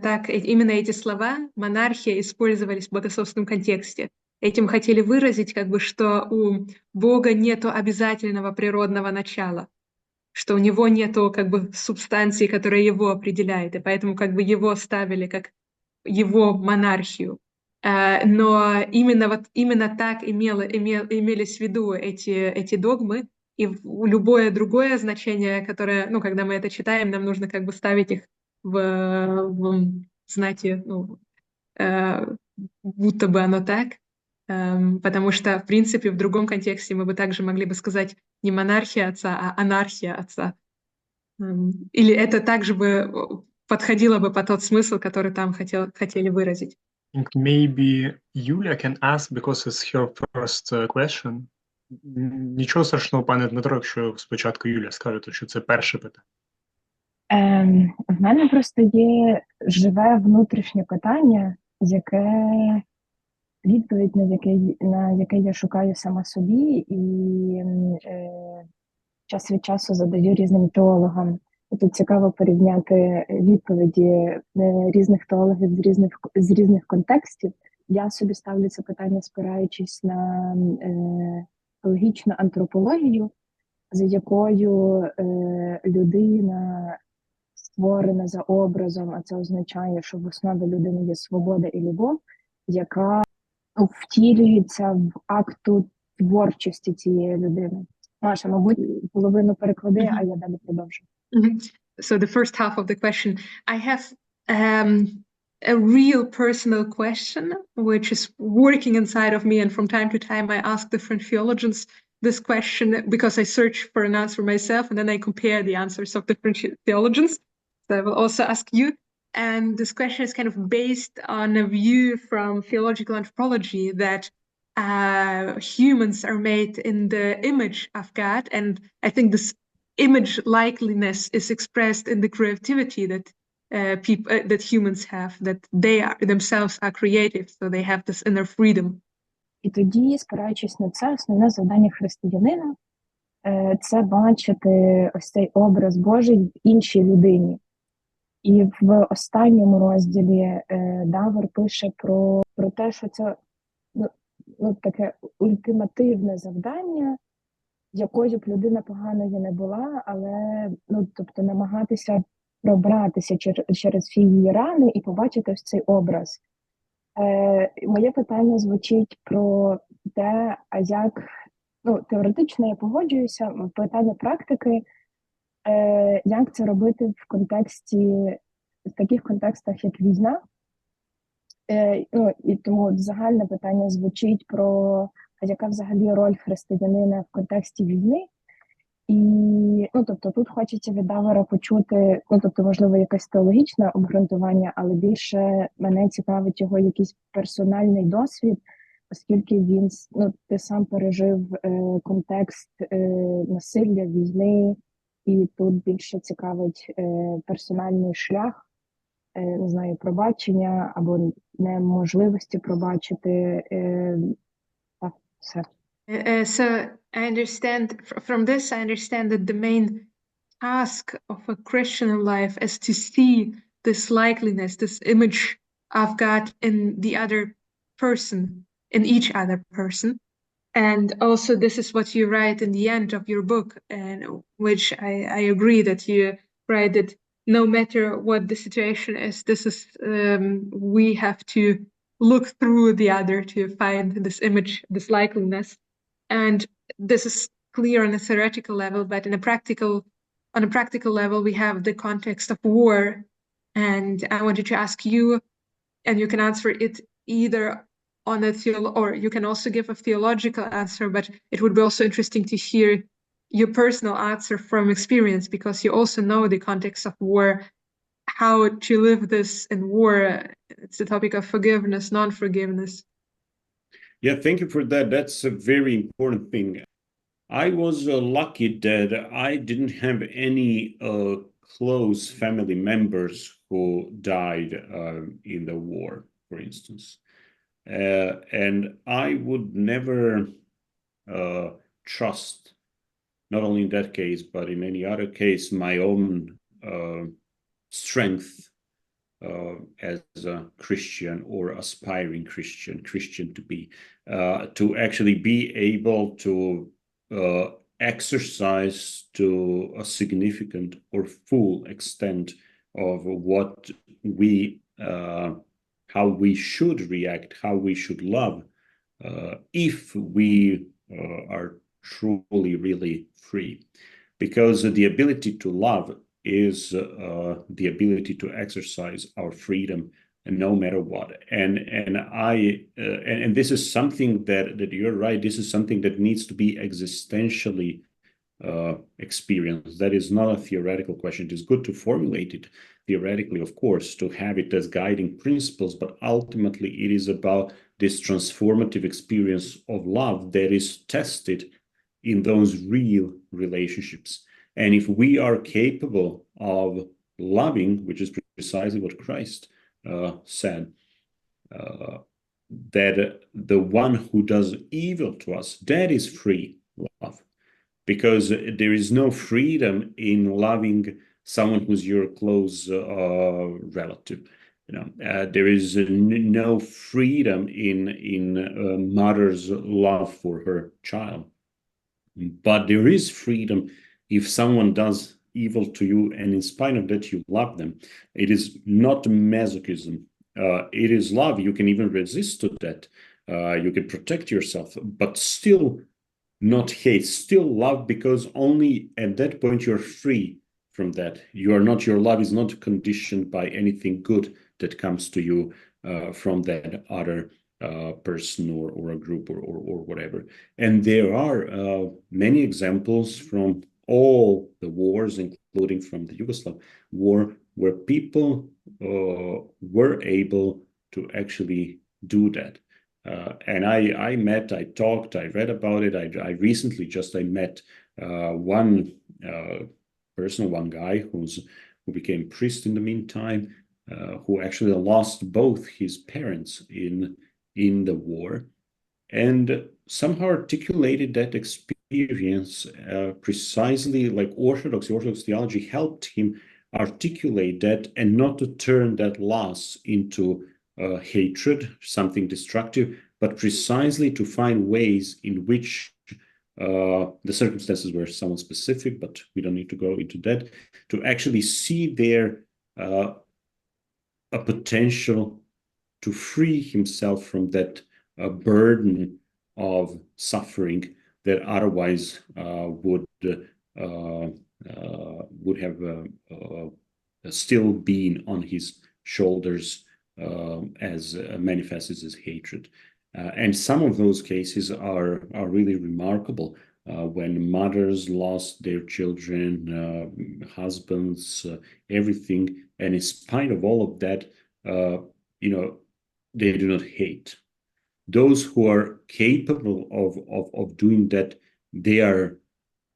эти слова монархия использовались в богословском контексте. Этим хотели выразить, что у Бога нету обязательного природного начала, что у него нету субстанции, которая его определяет, и поэтому его ставили как его монархию. Но именно так имелись в виду эти догмы, и любое другое значение, которое, когда мы это читаем, нам нужно ставить их в знаке, будто бы оно так, потому что, в принципе, в другом контексте мы бы также могли бы сказать не монархия отца, а анархия отца. Или это также бы подходило бы по тот смысл, который там хотели выразить. I think maybe Yulia can ask, because it's her first question. Нічого страшного, пане Дмитро, якщо спочатку Юля скаже, що це перше питання. В мене просто є живе внутрішнє питання, відповідь на яке я шукаю сама собі і час від часу задаю різним теологам. І тут цікаво порівняти відповіді різних теологів з різних контекстів. Я собі ставлю це питання, спираючись на логічну антропологію, за якою людина створена за образом, а це означає, що в основі людини є свобода і любов, яка втілюється в акту творчості цієї людини. Маша, мабуть, половину переклади, а я далі продовжу. so the first half of the question, I have a real personal question, which is working inside of me. And from time to time, I ask different theologians this question because I search for an answer myself, and then I compare the answers of different theologians. So I will also ask you. And this question is kind of based on a view from theological anthropology that humans are made in the image of God. And I think this image likeliness is expressed in the creativity that that humans have, that they are themselves are creative, so they have this inner freedom. І тоді, спираючись на це, основне завдання християнина – це бачити ось цей образ Божий в іншій людині. І в останньому розділі Давор пише про те, що це таке ультимативне завдання, якою б людина поганою не була, але тобто намагатися пробратися через всі її рани і побачити ось цей образ. Моє питання звучить про те, а як, теоретично я погоджуюся, питання практики, як це робити в таких контекстах, як війна. І тому загальне питання звучить про, а яка взагалі роль християнина в контексті війни. І, тобто, тут хочеться від Давора почути, тобто, можливо, якесь теологічне обґрунтування, але більше мене цікавить його якийсь персональний досвід, оскільки він, ти сам пережив контекст насилля, війни, і тут більше цікавить персональний шлях, не знаю, пробачення або неможливості пробачити, так, все. So I understand from this, I understand that the main task of a Christian life is to see this likeliness, this image of God in the other person, in each other person. And also this is what you write in the end of your book, and which I agree that you write that no matter what the situation is, this is we have to look through the other to find this image, this likeliness. And this is clear on a theoretical level, but on a practical level, we have the context of war. And I wanted to ask you, and you can answer it either on a or you can also give a theological answer, but it would be also interesting to hear your personal answer from experience, because you also know the context of war, how to live this in war. It's the topic of forgiveness, non-forgiveness. Yeah, thank you for that. That's a very important thing. I was lucky that I didn't have any close family members who died in the war, for instance. And I would never trust, not only in that case, but in any other case, my own strength as a Christian or aspiring Christian to be, to actually be able to exercise to a significant or full extent of what we, how we should react, how we should love, if we are truly, really free. Because the ability to love is the ability to exercise our freedom, and no matter what. And this is something that you're right. This is something that needs to be existentially experienced. That is not a theoretical question. It is good to formulate it theoretically, of course, to have it as guiding principles, but ultimately it is about this transformative experience of love that is tested in those real relationships. And if we are capable of loving, which is precisely what Christ said, that the one who does evil to us, that is free love. Because there is no freedom in loving someone who's your close relative. There is no freedom in mother's love for her child. But there is freedom if someone does evil to you, and in spite of that you love them. It is not masochism. It is love. You can even resist to that. You can protect yourself, but still not hate, still love, because only at that point you're free from that. Your love is not conditioned by anything good that comes to you from that other person or a group or whatever. And there are many examples from all the wars, including from the Yugoslav war, where people were able to actually do that. And I read about it. I recently met one person, one guy who became priest in the meantime, who actually lost both his parents in the war, and somehow articulated that experience precisely like Orthodox theology helped him articulate that and not to turn that loss into hatred, something destructive, but precisely to find ways in which the circumstances were somewhat specific, but we don't need to go into that, to actually see there a potential to free himself from that burden of suffering that otherwise would have still been on his shoulders as manifested as hatred. And some of those cases are really remarkable. When mothers lost their children, husbands, everything, and in spite of all of that, they do not hate. Those who are capable of doing that, they are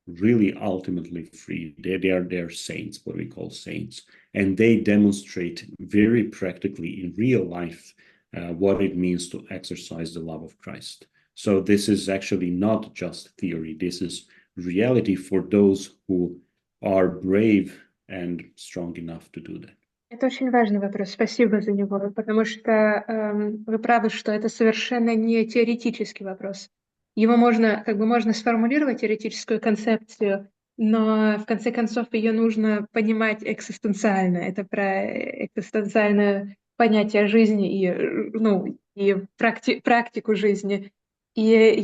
really ultimately free. They're saints, what we call saints, and they demonstrate very practically in real life what it means to exercise the love of Christ. So this is actually not just theory. This is reality for those who are brave and strong enough to do that. Это очень важный вопрос, спасибо за него, потому что вы правы, что это совершенно не теоретический вопрос. Его можно сформулировать, теоретическую концепцию, но в конце концов ее нужно понимать экзистенциально. Это про экзистенциальное понятие жизни и практику жизни. И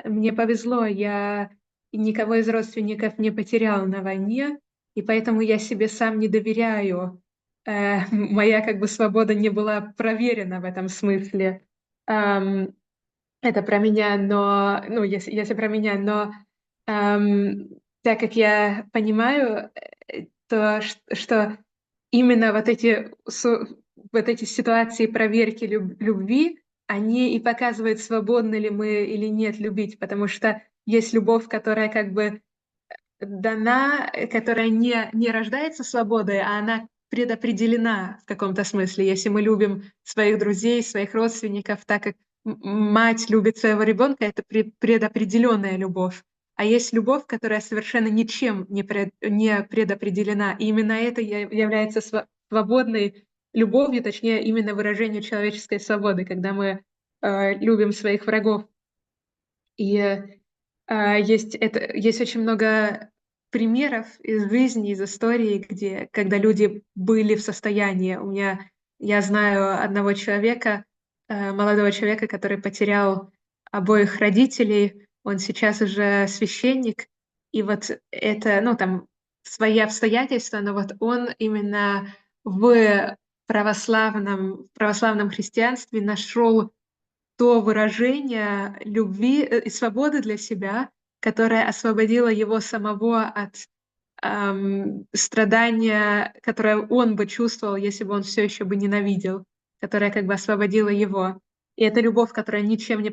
мне повезло, я никого из родственников не потерял на войне, и поэтому я себе сам не доверяю. Моя свобода не была проверена в этом смысле. Это про меня, но, если про меня, но так как я понимаю, то что именно вот эти ситуации проверки любви, они и показывают, свободны ли мы или нет любить, потому что есть любовь, которая дана, которая не рождается свободой, а она предопределена в каком-то смысле. Если мы любим своих друзей, своих родственников, так как мать любит своего ребенка, это предопределенная любовь. А есть любовь, которая совершенно ничем не предопределена. И именно это является свободной любовью, точнее, именно выражением человеческой свободы, когда мы любим своих врагов. И есть очень много примеров из жизни, из истории, когда люди были в состоянии. Я знаю одного человека, молодого человека, который потерял обоих родителей. Он сейчас уже священник, и вот это, там свои обстоятельства, но вот он именно в православном христианстве нашел то выражение любви и свободы для себя, которое освободило его самого от страдания, которое он бы чувствовал, если бы он все еще бы ненавидел, которое освободило его. И это любовь, которая ничем не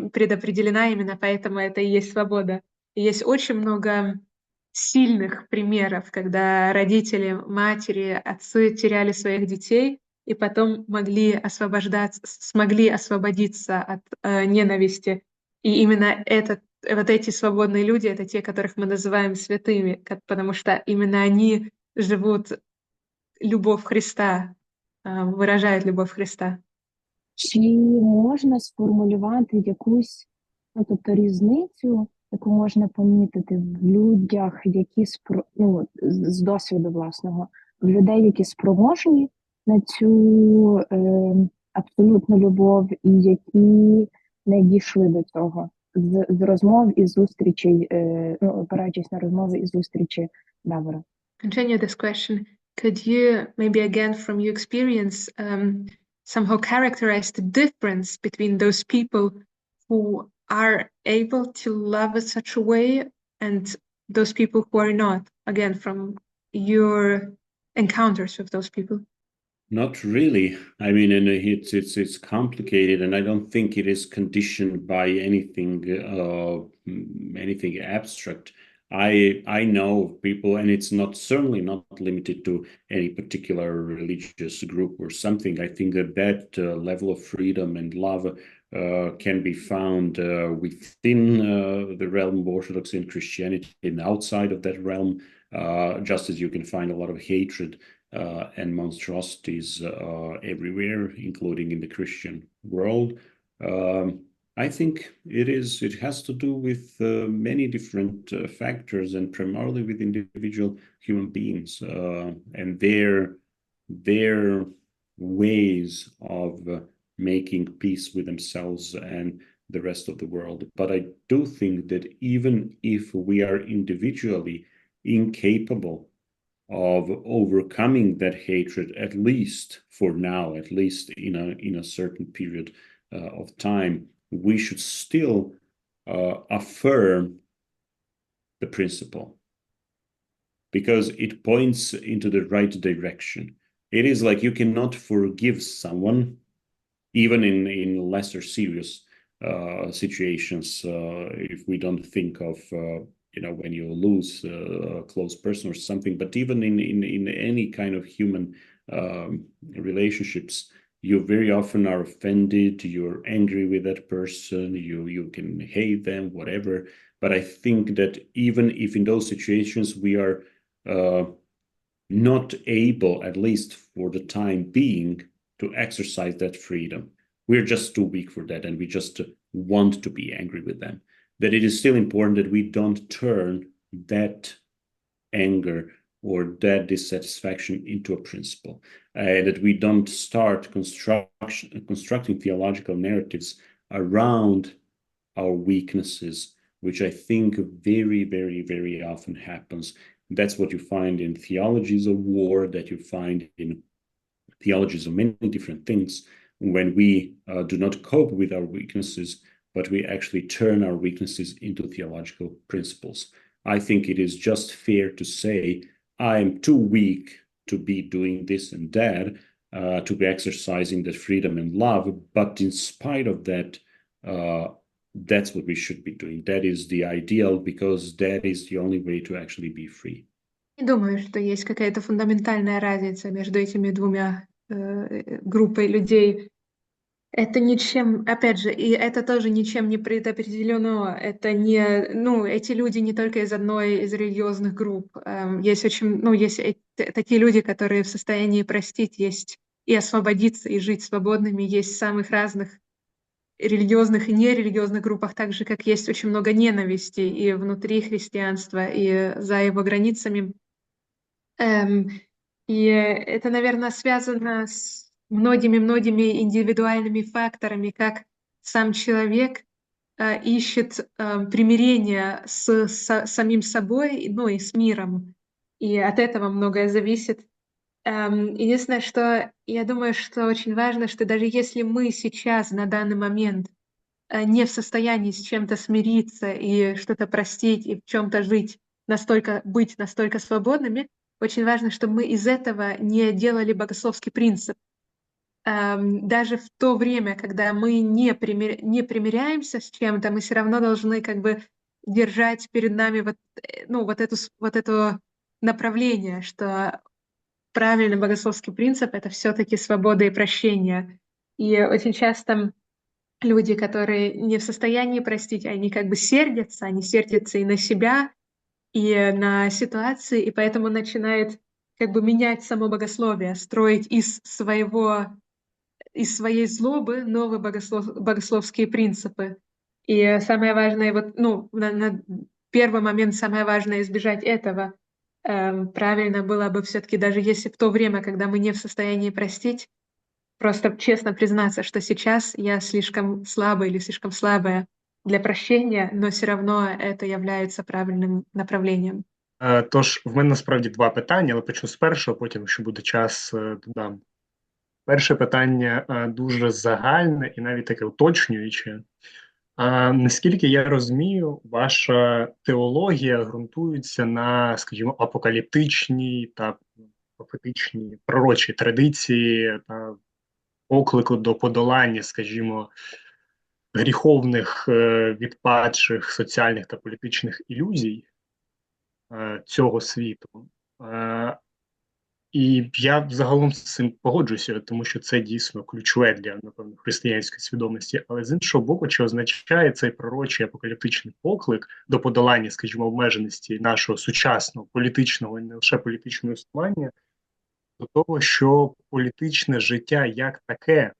предопределена, именно поэтому это и есть свобода. И есть очень много сильных примеров, когда родители, матери, отцы теряли своих детей и потом смогли освободиться от ненависти. И именно вот эти свободные люди — это те, которых мы называем святыми, потому что именно они живут любовь Христа, выражають любов Христа. Чи можна сформулювати якусь, різницю, яку можна помітити в людях, які з досвіду власного, в людей, які спроможні на цю абсолютну любов, і які не дійшли до цього? З розмов і зустрічей, опираючись на розмови і зустрічі Давора. continue this question, could you maybe again from your experience somehow characterize the difference between those people who are able to love in such a way and those people who are not, again from your encounters with those people? Not really. I mean, and it's complicated, and I don't think it is conditioned by anything abstract. I know of people, and it's certainly not limited to any particular religious group or something. I think that level of freedom and love can be found within the realm of Orthodoxy and Christianity, and outside of that realm, just as you can find a lot of hatred and monstrosities everywhere, including in the Christian world. I think it has to do with many different factors, and primarily with individual human beings and their ways of making peace with themselves and the rest of the world. But I do think that even if we are individually incapable of overcoming that hatred, at least for now, at least in a certain period of time, we should still affirm the principle, because it points into the right direction. It is like you cannot forgive someone, even in lesser serious situations, if we don't think of when you lose a close person or something, but even in any kind of human relationships, you very often are offended, you're angry with that person, you can hate them, whatever. But I think that even if in those situations we are not able, at least for the time being, to exercise that freedom, we're just too weak for that, and we just want to be angry with them, that it is still important that we don't turn that anger or that dissatisfaction into a principle, that we don't start constructing theological narratives around our weaknesses, which I think very, very, very often happens. That's what you find in theologies of war, that you find in theologies of many different things, when we do not cope with our weaknesses, but we actually turn our weaknesses into theological principles. I think it is just fair to say, I am too weak to be doing this and that, to be exercising that freedom and love, but in spite of that, that's what we should be doing. That is the ideal, because that is the only way to actually be free. Не думаю, что есть какая-то фундаментальная разница между этими двумя группой людей. Это ничем, опять же, и это тоже ничем не предопределено. Это не, эти люди не только из одной из религиозных групп. Есть есть такие люди, которые в состоянии простить, есть и освободиться, и жить свободными, есть в самых разных религиозных и нерелигиозных группах, так же, как есть очень много ненависти и внутри христианства, и за его границами. И это, наверное, связано с многими индивидуальными факторами, как сам человек ищет примирение с самим собой, и с миром. И от этого многое зависит. Единственное, что я думаю, что очень важно, что даже если мы сейчас, на данный момент, не в состоянии с чем-то смириться и что-то простить, и в чем-то быть настолько свободными, очень важно, чтобы мы из этого не делали богословский принцип. Даже в то время, когда мы не примиряемся с чем-то, мы все равно должны держать перед нами вот это направление, что правильный богословский принцип — это все-таки свобода и прощение. И очень часто люди, которые не в состоянии простить, они сердятся и на себя, и на ситуации, и поэтому начинают менять само богословие, строить из своей злобы новые богословские принципы. И самое важное, на первый момент самое важное избежать этого. Правильно было бы все-таки, даже если в то время, когда мы не в состоянии простить, просто честно признаться, что сейчас я слишком слабый или слишком слабая для прощения, но все равно это является правильным направлением. Тож, в мене насправді два питання, але почну з першого, потім, якщо буде час, додам. Перше питання дуже загальне і навіть таке уточнююче. Наскільки я розумію, ваша теологія ґрунтується на, скажімо, апокаліптичній та профетичній пророчій традиції та оклику до подолання, скажімо, гріховних, відпадших соціальних та політичних ілюзій цього світу. І я загалом з цим погоджуюся, тому що це дійсно ключове для, напевно, християнської свідомості. Але з іншого боку, чи означає цей пророчий апокаліптичний поклик до подолання, скажімо, обмеженості нашого сучасного політичного і не лише політичного існування, до того, що політичне життя як таке,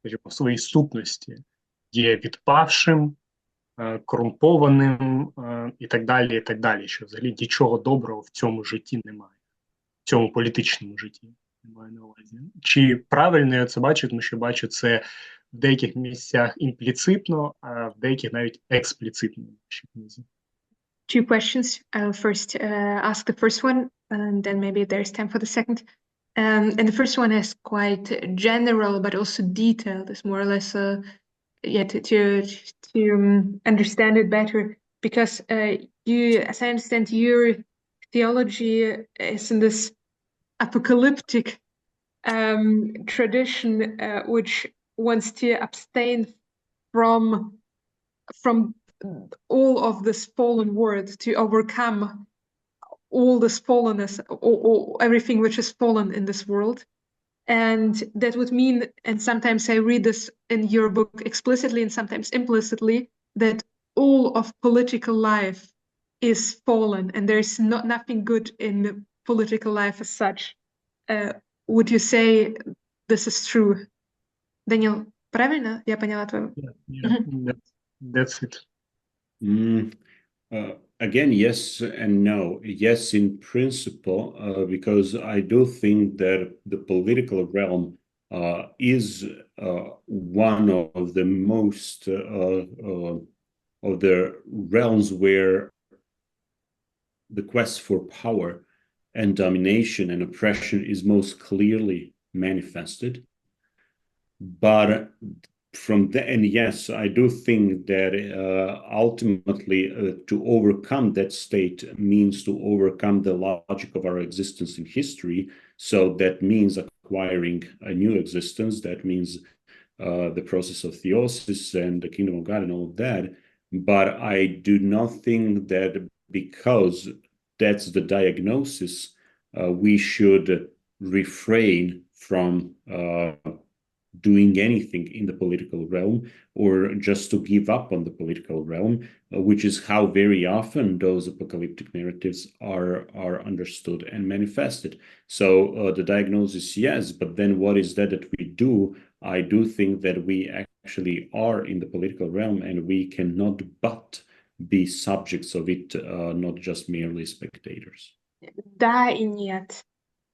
скажімо, в своїй сутності є відпавшим, корумпованим і так далі, що взагалі нічого доброго в цьому житті немає. В цьому політичному житті, маю на увазі. Чи правильно я це бачу, тому що бачу це в деяких місцях імпліцитно, а в деяких навіть експліцитно. Two questions. I'll first ask the first one, and then maybe there's time for the second. And the first one is quite general, but also detailed. It's more or less, to understand it better. Because you, as I understand, your theology is in this apocalyptic tradition, which wants to abstain from all of this fallen world, to overcome all this fallenness, or everything which is fallen in this world. And that would mean, and sometimes I read this in your book explicitly and sometimes implicitly, that all of political life is fallen and there's nothing good in political life as such. Would you say this is true? Даниил, правильно я поняла твою? Yeah, that's it. Again, yes and no. Yes, in principle, because I do think that the political realm is one of the most of the realms where the quest for power and domination and oppression is most clearly manifested. But from the, and yes, I do think that ultimately to overcome that state means to overcome the logic of our existence in history. So that means acquiring a new existence. That means the process of theosis and the kingdom of God and all of that. But I do not think that because that's the diagnosis, we should refrain from doing anything in the political realm, or just to give up on the political realm, which is how very often those apocalyptic narratives are understood and manifested. So the diagnosis, yes, but then what is that we do? I do think that we actually are in the political realm and we cannot but be subjects of it, not just merely spectators. Да и нет.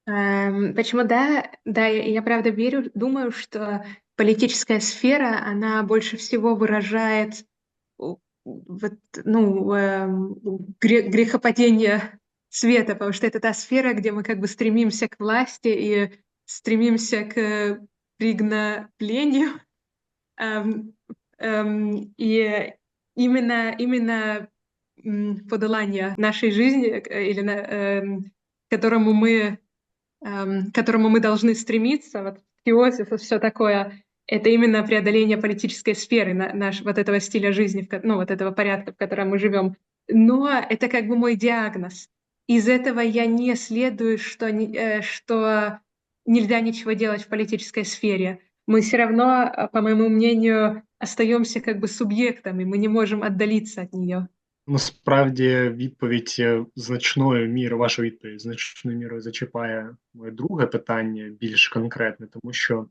Почему да? Да, я правда верю, думаю, что политическая сфера, она больше всего выражает грехопадение света, потому что это та сфера, где мы как бы стремимся к власти и стремимся к пригноблению. И именно подолание нашей жизни, или к которому мы должны стремиться, вот теосис и все такое, это именно преодоление политической сферы, вот этого стиля жизни, вот этого порядка, в котором мы живем. Но это как бы мой диагноз. Из этого я не следую, что нельзя ничего делать в политической сфере. Мы все равно, по моему мнению, остаемся как бы субъектами, мы не можем отдалиться от нее. Насправді відповідь значною мірою, ваша відповідь значною мірою зачіпає моє друге питання, більш конкретне, тому що,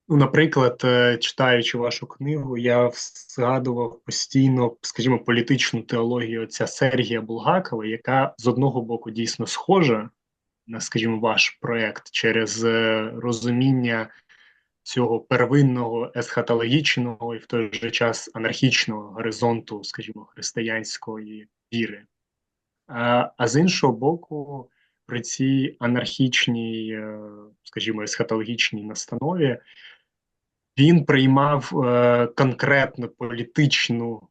наприклад, читаючи вашу книгу, я згадував постійно, скажімо, політичну теологію отця Сергія Булгакова, яка з одного боку дійсно схожа на, скажімо, ваш проєкт через розуміння цього первинного есхатологічного і в той же час анархічного горизонту, скажімо, християнської віри. А з іншого боку, при цій анархічній, скажімо, есхатологічній настанові, він приймав конкретно політичну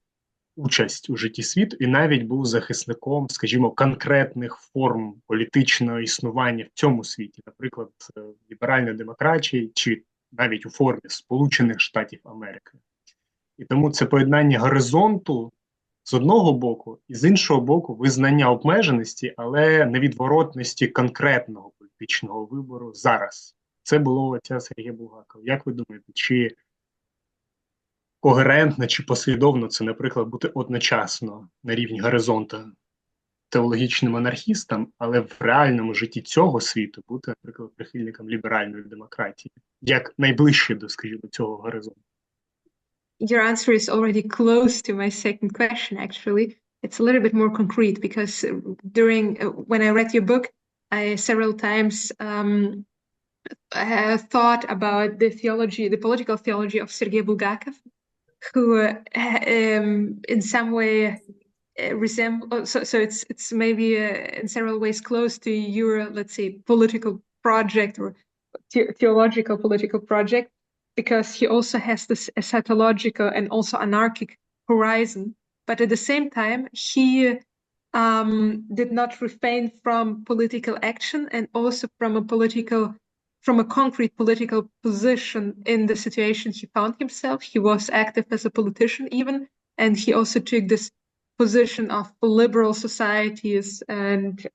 участь у житті світу і навіть був захисником, скажімо, конкретних форм політичного існування в цьому світі, наприклад, ліберальної демократії чи навіть у формі Сполучених Штатів Америки. І тому це поєднання горизонту з одного боку, і з іншого боку визнання обмеженості, але невідворотності конкретного політичного вибору зараз. Це було отця Сергія Булгакова. Як ви думаєте, чи когерентно, чи послідовно це, наприклад, бути одночасно на рівні горизонту теологічним анархістом, але в реальному житті цього світу бути, наприклад, прихильником ліберальної демократії, як найближче до, скажімо, цього горизонту? Your answer is already close to my second question, actually. It's a little bit more concrete because when I read your book, I several times thought about the political theology of Sergei Bulgakov, who in some way resembles, so it's maybe in several ways close to your, let's say, political project or theological political project, because he also has this eschatological and also anarchic horizon. But at the same time, he did not refrain from political action and also from a concrete political position in the situation he found himself. He was active as a politician even, and he also took this position of liberal societies and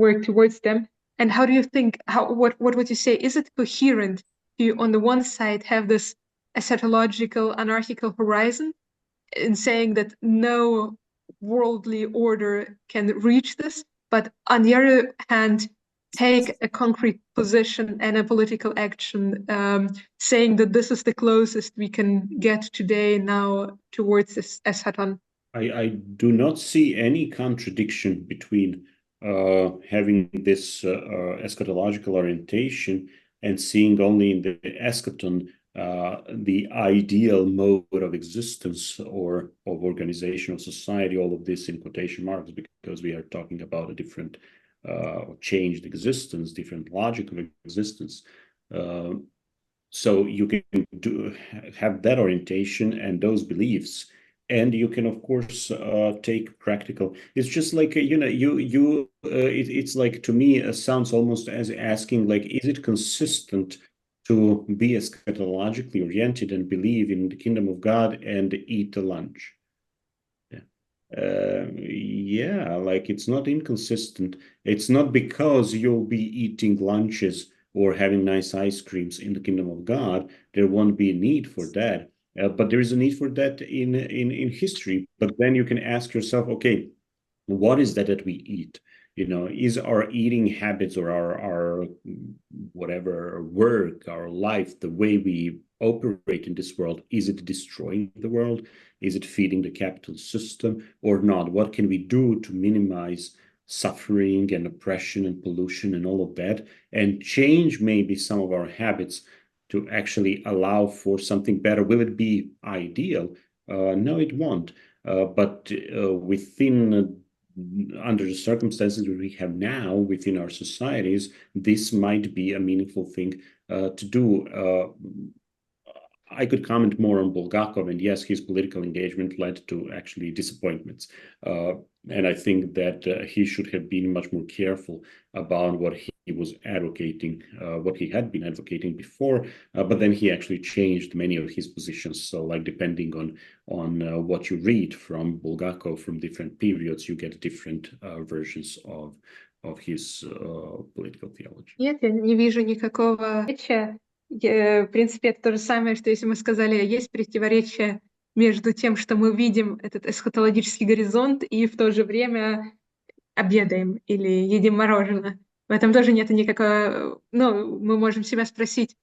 worked towards them. And how do you think, what would you say, is it coherent to, on the one side, have this eschatological, anarchical horizon in saying that no worldly order can reach this, but on the other hand, take a concrete position and a political action, saying that this is the closest we can get today now towards this eschaton? I do not see any contradiction between having this eschatological orientation and seeing only in the eschaton the ideal mode of existence or of organization of society, all of this in quotation marks, because we are talking about a different changed existence, different logic of existence. So you can have that orientation and those beliefs, and you can, of course, take practical. It's just like, it's like, to me, sounds almost as asking, like, is it consistent to be eschatologically oriented and believe in the kingdom of God and eat a lunch? Yeah, like, it's not inconsistent. It's not because you'll be eating lunches or having nice ice creams in the kingdom of God, there won't be a need for that. But there is a need for that in history. But then you can ask yourself, okay, what is that we eat? Is our eating habits or our whatever work, our life, the way we operate in this world, is it destroying the world? Is it feeding the capital system or not? What can we do to minimize suffering and oppression and pollution and all of that, and change maybe some of our habits to actually allow for something better? Will it be ideal? No, it won't. But under the circumstances that we have now within our societies, this might be a meaningful thing to do. I could comment more on Bulgakov, and yes, his political engagement led to actually disappointments. And I think that he should have been much more careful about what he was advocating, what he had been advocating before, but then he actually changed many of his positions. So, like, depending on what you read from Bulgakov from different periods, you get different versions of his political theology. Нет, я не вижу никакого противоречия. В принципе, это то же самое, что если мы сказали, есть противоречие между тем, что мы видим этот эсхатологический горизонт и в то же время обедаем или едим мороженое. В этом тоже нет никакого... мы можем себя спросить,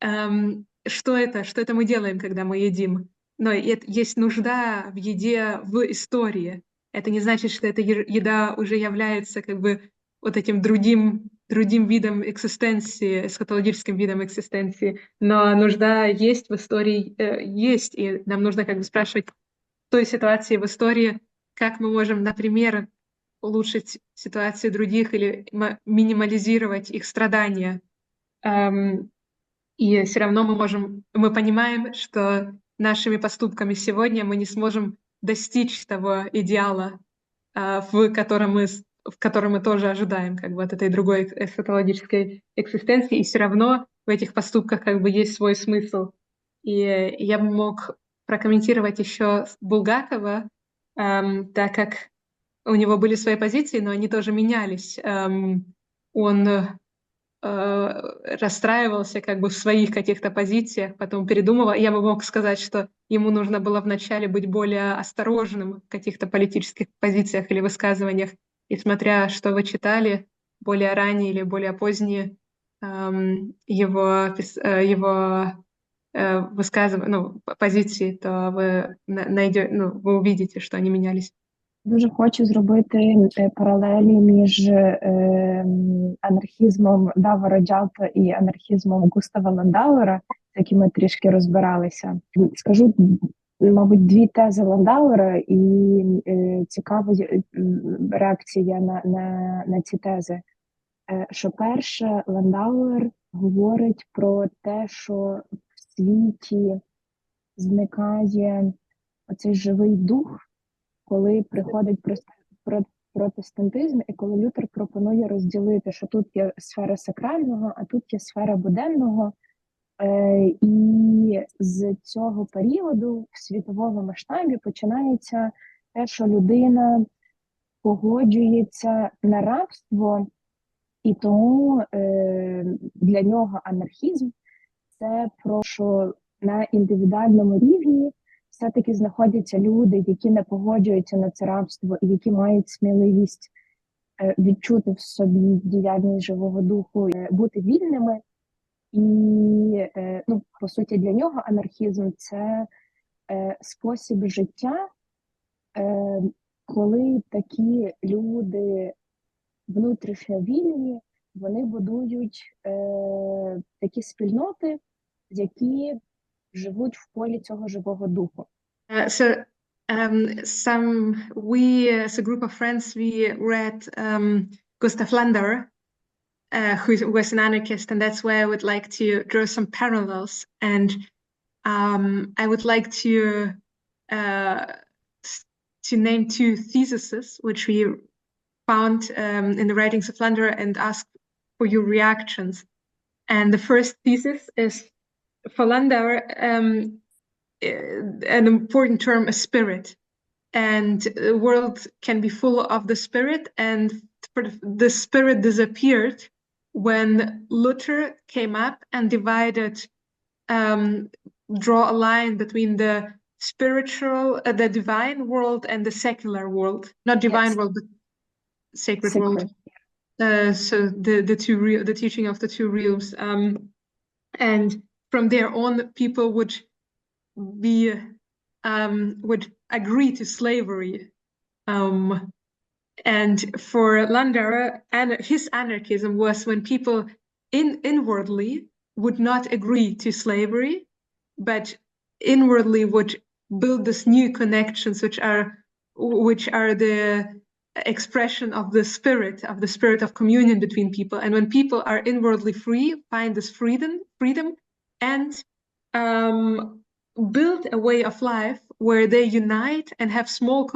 что это мы делаем, когда мы едим. Но есть нужда в еде в истории. Это не значит, что эта еда уже является как бы вот этим другим видом экзистенции, эсхатологическим видом экзистенции. Но нужда есть в истории, есть, и нам нужно как бы спрашивать в той ситуации в истории, как мы можем, например, улучшить ситуацию других или минимализировать их страдания. И все равно мы понимаем, что нашими поступками сегодня мы не сможем достичь того идеала, в котором мы тоже ожидаем, как бы от этой другой эсхатологической экзистенции, и все равно в этих поступках как бы есть свой смысл. И я бы мог прокомментировать еще Булгакова, так как у него были свои позиции, но они тоже менялись. Он расстраивался как бы в своих каких-то позициях, потом передумывал. Я бы мог сказать, что ему нужно было вначале быть более осторожным в каких-то политических позициях или высказываниях, и смотря, что вы читали, более ранние или более поздние его высказывания, позиции, то вы вы увидите, что они менялись. Дуже хочу зробити паралелі між анархізмом Давора Джалто і анархізмом Густава Ландауера, з якими ми трішки розбиралися. Скажу, мабуть, дві тези Ландауера і цікава реакція на ці тези. Що перше, Ландауер говорить про те, що в світі зникає оцей живий дух, коли приходить протестантизм, і коли Лютер пропонує розділити, що тут є сфера сакрального, а тут є сфера буденного. І з цього періоду в світовому масштабі починається те, що людина погоджується на рабство, і тому для нього анархізм – це про що на індивідуальному рівні все-таки знаходяться люди, які не погоджуються на це рабство і які мають сміливість відчути в собі діяльність живого духу, бути вільними. І, по суті, для нього анархізм – це спосіб життя, коли такі люди внутрішньо вільні, вони будують такі спільноти, які живуть в полі цього живого духу. We, as a group of friends, we read Gustav Landauer, who was an anarchist, and that's why I would like to draw some parallels. And I would like to name two theses which we found in the writings of Landauer and ask for your reactions. And the first thesis is, for Landauer, an important term is spirit, and the world can be full of the spirit, and the spirit disappeared when Luther came up and divided, draw a line between the spiritual, the divine world and the secular world, not divine world, but sacred world. So the teaching of the two realms, and from there on, people would agree to slavery. And for Landauer, his anarchism was when people inwardly would not agree to slavery, but inwardly would build these new connections, which are the expression of the spirit of communion between people. And when people are inwardly free, find this freedom, and build a way of life where they unite and have small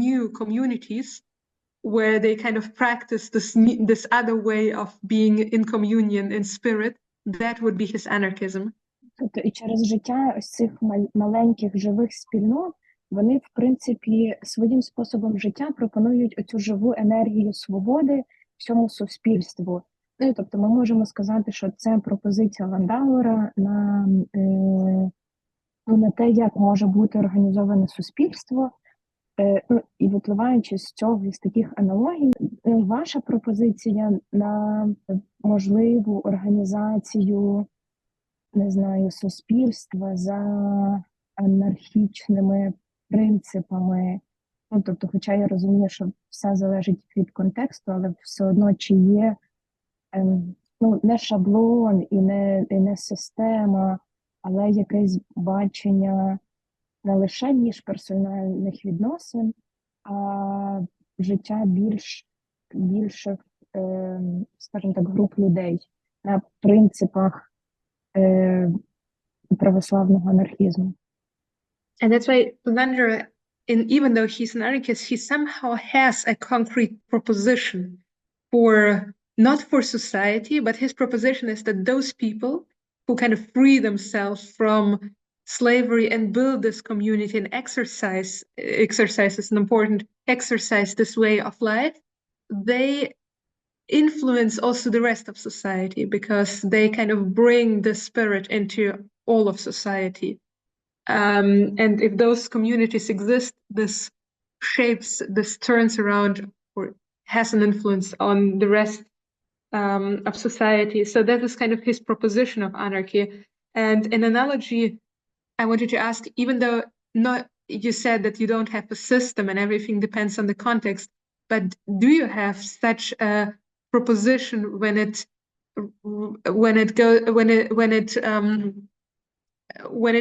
new communities where they kind of practice this other way of being in communion in spirit. That would be his anarchism. Тобто і через життя ось цих маленьких живих спільнот вони, в принципі, своїм способом життя пропонують оцю живу енергію свободи всьому суспільству. Тобто ми можемо сказати, що це пропозиція Ландауера на те, як може бути організоване суспільство, і випливаючи з цього, з таких аналогій, ваша пропозиція на можливу організацію, не знаю, суспільства за анархічними принципами. Тобто, хоча я розумію, що все залежить від контексту, але все одно, чи є не шаблон і не система, але якесь бачення не лише міжперсональних відносин, а життя більших, скажімо так, груп людей на принципах православного анархізму. And that's why Lander, even though he's an anarchist, he somehow has a concrete proposition not for society, but his proposition is that those people who kind of free themselves from slavery and build this community and exercise is an important exercise, this way of life, they influence also the rest of society because they kind of bring the spirit into all of society. And if those communities exist, this turns around or has an influence on the rest of society. So that is kind of his proposition of anarchy. And an analogy I wanted to ask, even though you said that you don't have a system and everything depends on the context, but do you have such a proposition when it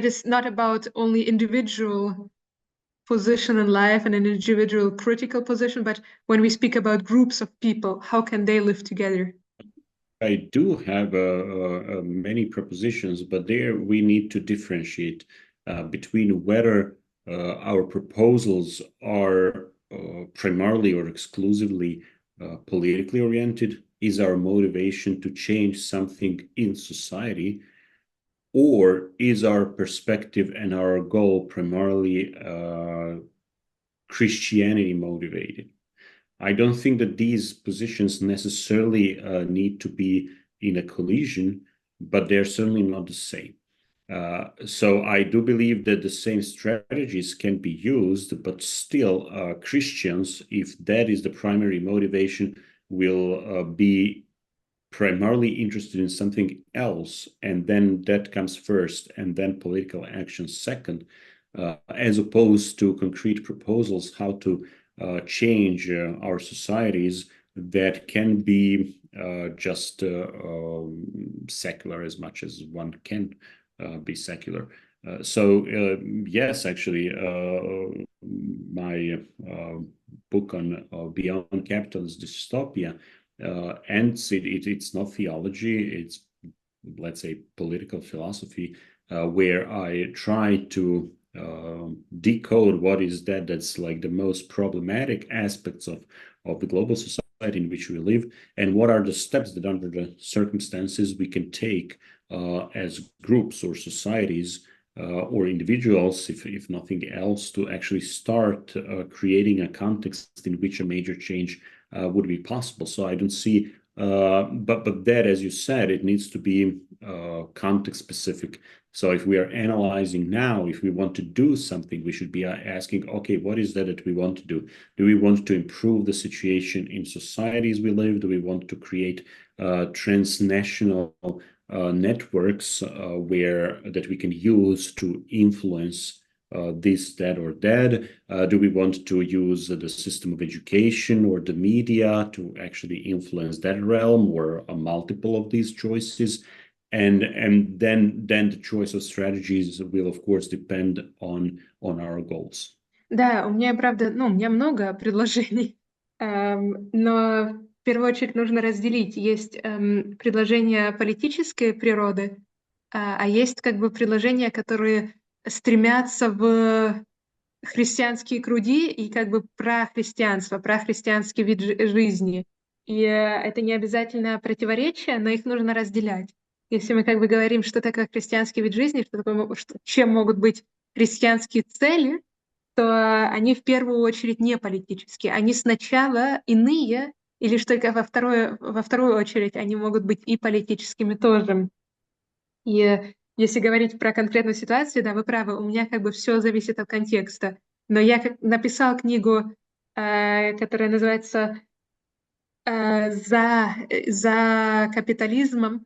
is not about only individual position in life and an individual critical position, but when we speak about groups of people, how can they live together? I do have many propositions, but there we need to differentiate between whether our proposals are primarily or exclusively politically oriented, is our motivation to change something in society, or is our perspective and our goal primarily Christianity motivated? I don't think that these positions necessarily need to be in a collision, but they're certainly not the same. So I do believe that the same strategies can be used, but still Christians, if that is the primary motivation, will be primarily interested in something else, and then that comes first, and then political action second, as opposed to concrete proposals how to change our societies that can be just secular as much as one can be secular. So yes, actually, my book on Beyond Capitalist Dystopia ends, it's not theology, it's, let's say, political philosophy, where I try to decode what is that's like the most problematic aspects of the global society in which we live, and what are the steps that under the circumstances we can take as groups or societies or individuals, if nothing else, to actually start creating a context in which a major change would be possible. So I don't see, but that, as you said, it needs to be context specific. So if we are analyzing now, if we want to do something, we should be asking, okay, what is that we want to do? Do we want to improve the situation in societies we live? Do we want to create transnational networks that we can use to influence this, that, or that? Do we want to use the system of education or the media to actually influence that realm, or a multiple of these choices? And then the choice of strategies will, of course, depend on our goals. Да, у меня, правда, у меня много предложений, но в первую очередь нужно разделить. Есть предложения политической природы, а есть как бы предложения, которые стремятся в христианские круги и как бы про христианство, про христианский вид жизни. И это не обязательно противоречие, но их нужно разделять. Если мы как бы говорим, что такое христианский вид жизни, чем могут быть христианские цели, то они в первую очередь не политические. Они сначала иные, и лишь только во вторую очередь они могут быть и политическими тоже. И если говорить про конкретную ситуацию, да, вы правы, у меня как бы все зависит от контекста. Но я написала книгу, которая называется «За капитализмом»,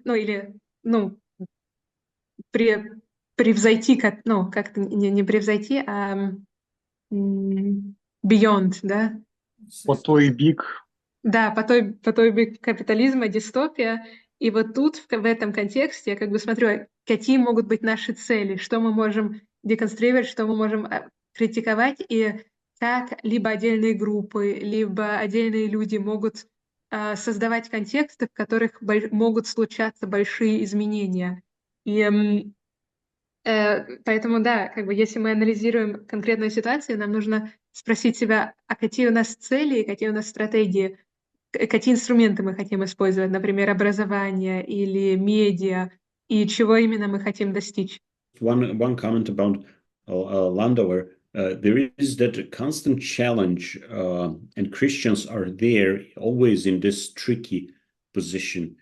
превзойти, как-то не превзойти, а beyond, да? По той бік. Да, по той бік капитализма, дистопия. И вот тут, в этом контексте, я как бы смотрю, какие могут быть наши цели, что мы можем деконструировать, что мы можем критиковать. И как либо отдельные группы, либо отдельные люди могут создавать контексты, в которых могут случаться большие изменения. И поэтому, да, как бы если мы анализируем конкретную ситуацию, нам нужно спросить себя, а какие у нас цели, какие у нас стратегии, какие инструменты мы хотим использовать, например, образование или медиа, и чего именно мы хотим достичь. One comment about Landauer, there is that constant challenge, and Christians are there always in this tricky position.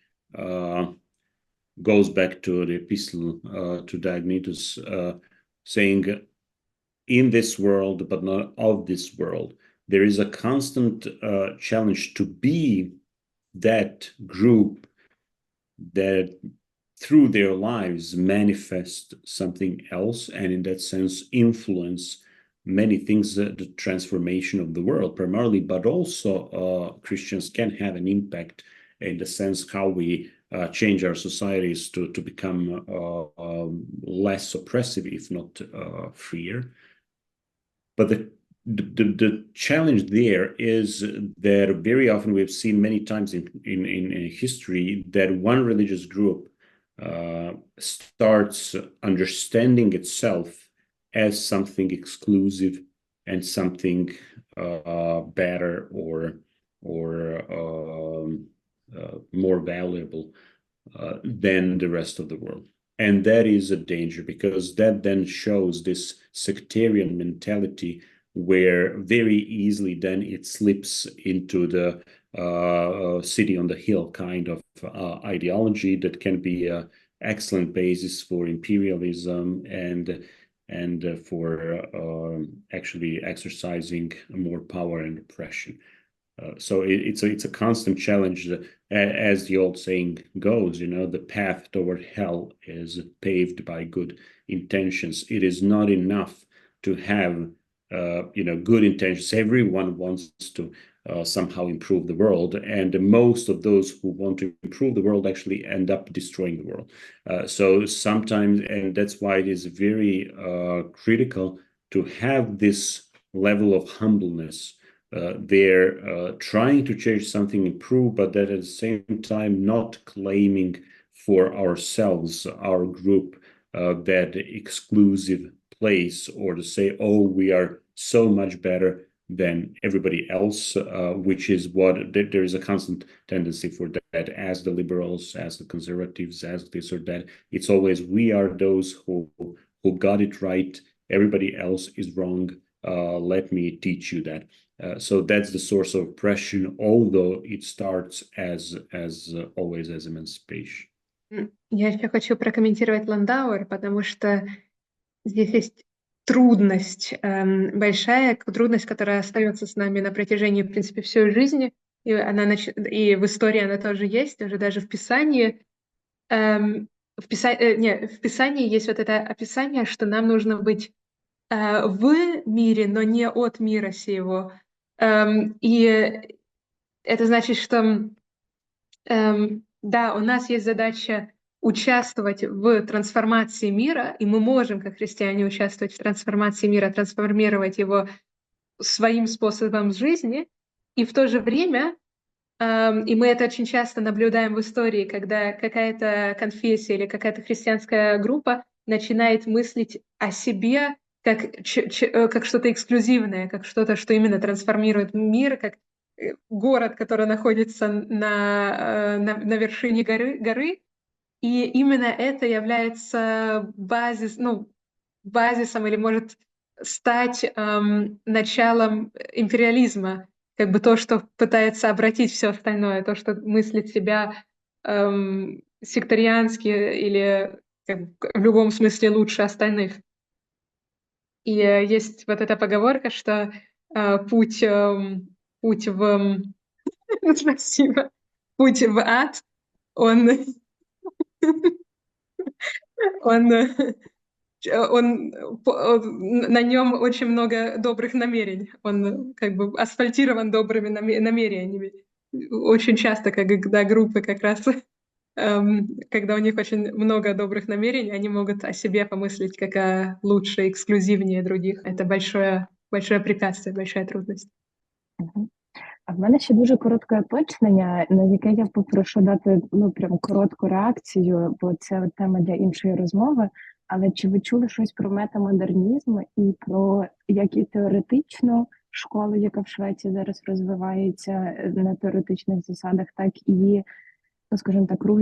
Goes back to the epistle to Diognetus, saying, in this world, but not of this world. There is a constant challenge to be that group that through their lives manifest something else, and in that sense influence many things, the transformation of the world primarily, but also Christians can have an impact in the sense how we change our societies to become less oppressive, if not freer. But the challenge there is that very often we've seen many times in history that one religious group starts understanding itself as something exclusive and something better or more valuable than the rest of the world. And that is a danger, because that then shows this sectarian mentality where very easily then it slips into the city on the hill kind of ideology that can be an excellent basis for imperialism and for actually exercising more power and oppression. So it's a constant challenge. As the old saying goes, the path toward hell is paved by good intentions. It is not enough to have good intentions. Everyone wants to somehow improve the world, and most of those who want to improve the world actually end up destroying the world. So sometimes, and that's why it is very critical to have this level of humbleness. They're trying to change something, improve, but that at the same time not claiming for ourselves, our group, that exclusive place, or to say, oh, we are so much better than everybody else, which is what there is a constant tendency for that, as the liberals, as the conservatives, as this or that. It's always we are those who got it right, everybody else is wrong. Let me teach you that. So that's the source of oppression, although it starts as always as emancipation. Я еще хочу прокомментировать Ландауэр, потому что здесь есть трудность большая, трудность, которая остается с нами на протяжении, в принципе, всей жизни, и и в истории она тоже есть, уже даже в Писании. В Писании есть вот это описание, что нам нужно быть в мире, но не от мира сего. И это значит, что да, у нас есть задача участвовать в трансформации мира, и мы можем, как христиане, участвовать в трансформации мира, трансформировать его своим способом жизни, и в то же время, и мы это очень часто наблюдаем в истории, когда какая-то конфессия или какая-то христианская группа начинает мыслить о себе как что-то эксклюзивное, как что-то, что именно трансформирует мир, как город, который находится на вершине горы, и именно это является базисом или может стать началом империализма, как бы то, что пытается обратить все остальное, то, что мыслит себя сектариански или в любом смысле лучше остальных. И есть вот эта поговорка, что путь в спасибо, путь в ад, на нем очень много добрых намерений. Он как бы асфальтирован добрыми намерениями. Очень часто, когда группы как раз, когда у них очень много добрых намерений, они могут о себе помыслить как о лучше, эксклюзивнее других. Это большое большое препятствие, большая трудность. Мгм. А в мене ще дуже коротке уточнення, на яке я попрошу дати прям коротку реакцію, бо це от тема для іншої розмови. Але чи ви чули щось про метамодернізм і про як і теоретичну школу, яка в Швеції зараз розвивається на теоретичних засадах, так і, скажімо так, рух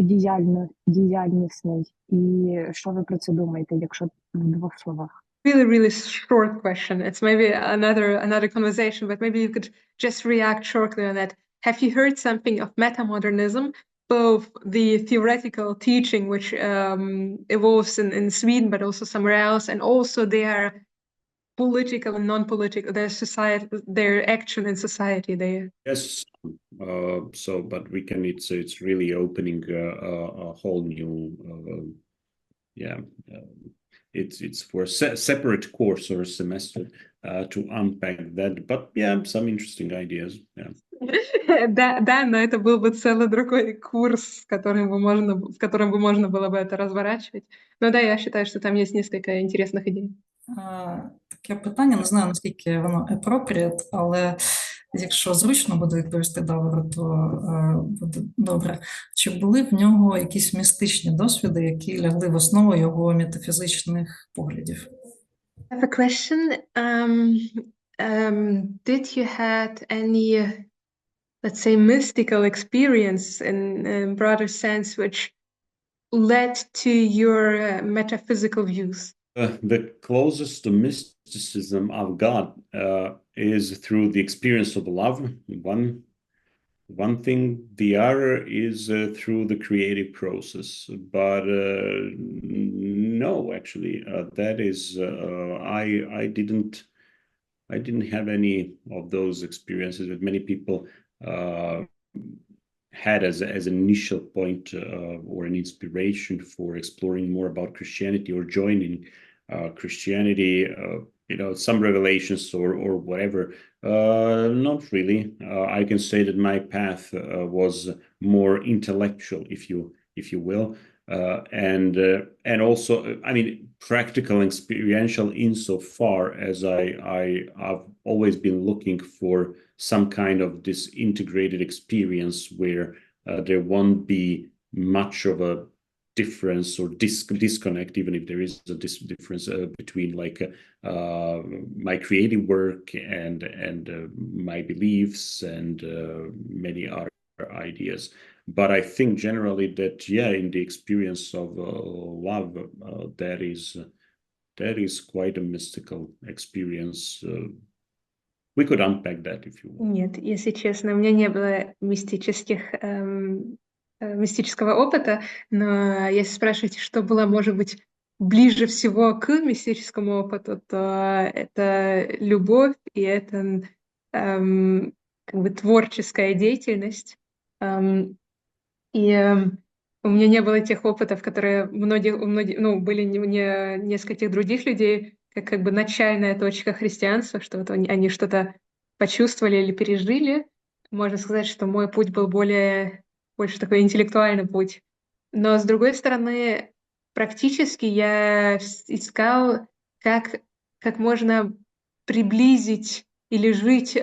діяльнісний? І що ви про це думаєте, якщо в двох словах? Really short question. It's maybe another conversation, but maybe you could just react shortly on that. Have you heard something of metamodernism, both the theoretical teaching, which evolves in Sweden, but also somewhere else, and also their political and non-political, their society, their action in society? Yes, but it's really opening a whole new, it's for a separate course or a semester to unpack that, but some interesting ideas. Да, но это был бы целый другой курс, в котором бы можно было бы это разворачивать. Но да, я считаю, что там есть несколько интересных идей. Таке питання, не знаю, наскільки воно appropriate, але якщо зручно буде відповісти Давору, то буде добре. Чи були в нього якісь містичні досвіди, які лягли в основу його метафізичних поглядів? I have a question. Did you had any, let's say, mystical experience in a broader sense which led to your metaphysical views? The closest to mysticism I've got is through the experience of love. One thing. The other is through the creative process. But no, actually, that is I didn't have any of those experiences that many people had as an initial point or an inspiration for exploring more about Christianity or joining Christianity, some revelations or whatever. Not really. I can say that my path was more intellectual, if you will, and also, I mean, practical and experiential insofar as I've always been looking for some kind of this integrated experience where there won't be much of a difference or disconnect, even if there is a difference between my creative work and my beliefs and many other ideas. But I think generally that in the experience of love, that is quite a mystical experience. We could unpack that if you want. Нет, если честно, у меня не было мистического опыта, но если спрашиваете, что было, может быть, ближе всего к мистическому опыту, то это любовь и это как бы творческая деятельность. И у меня не было тех опытов, которые были не нескольких других людей, как бы начальная точка христианства, что вот они что-то почувствовали или пережили. Можно сказать, что мой путь был больше такой интеллектуальный путь. Но, с другой стороны, практически я искал, как можно приблизить или жить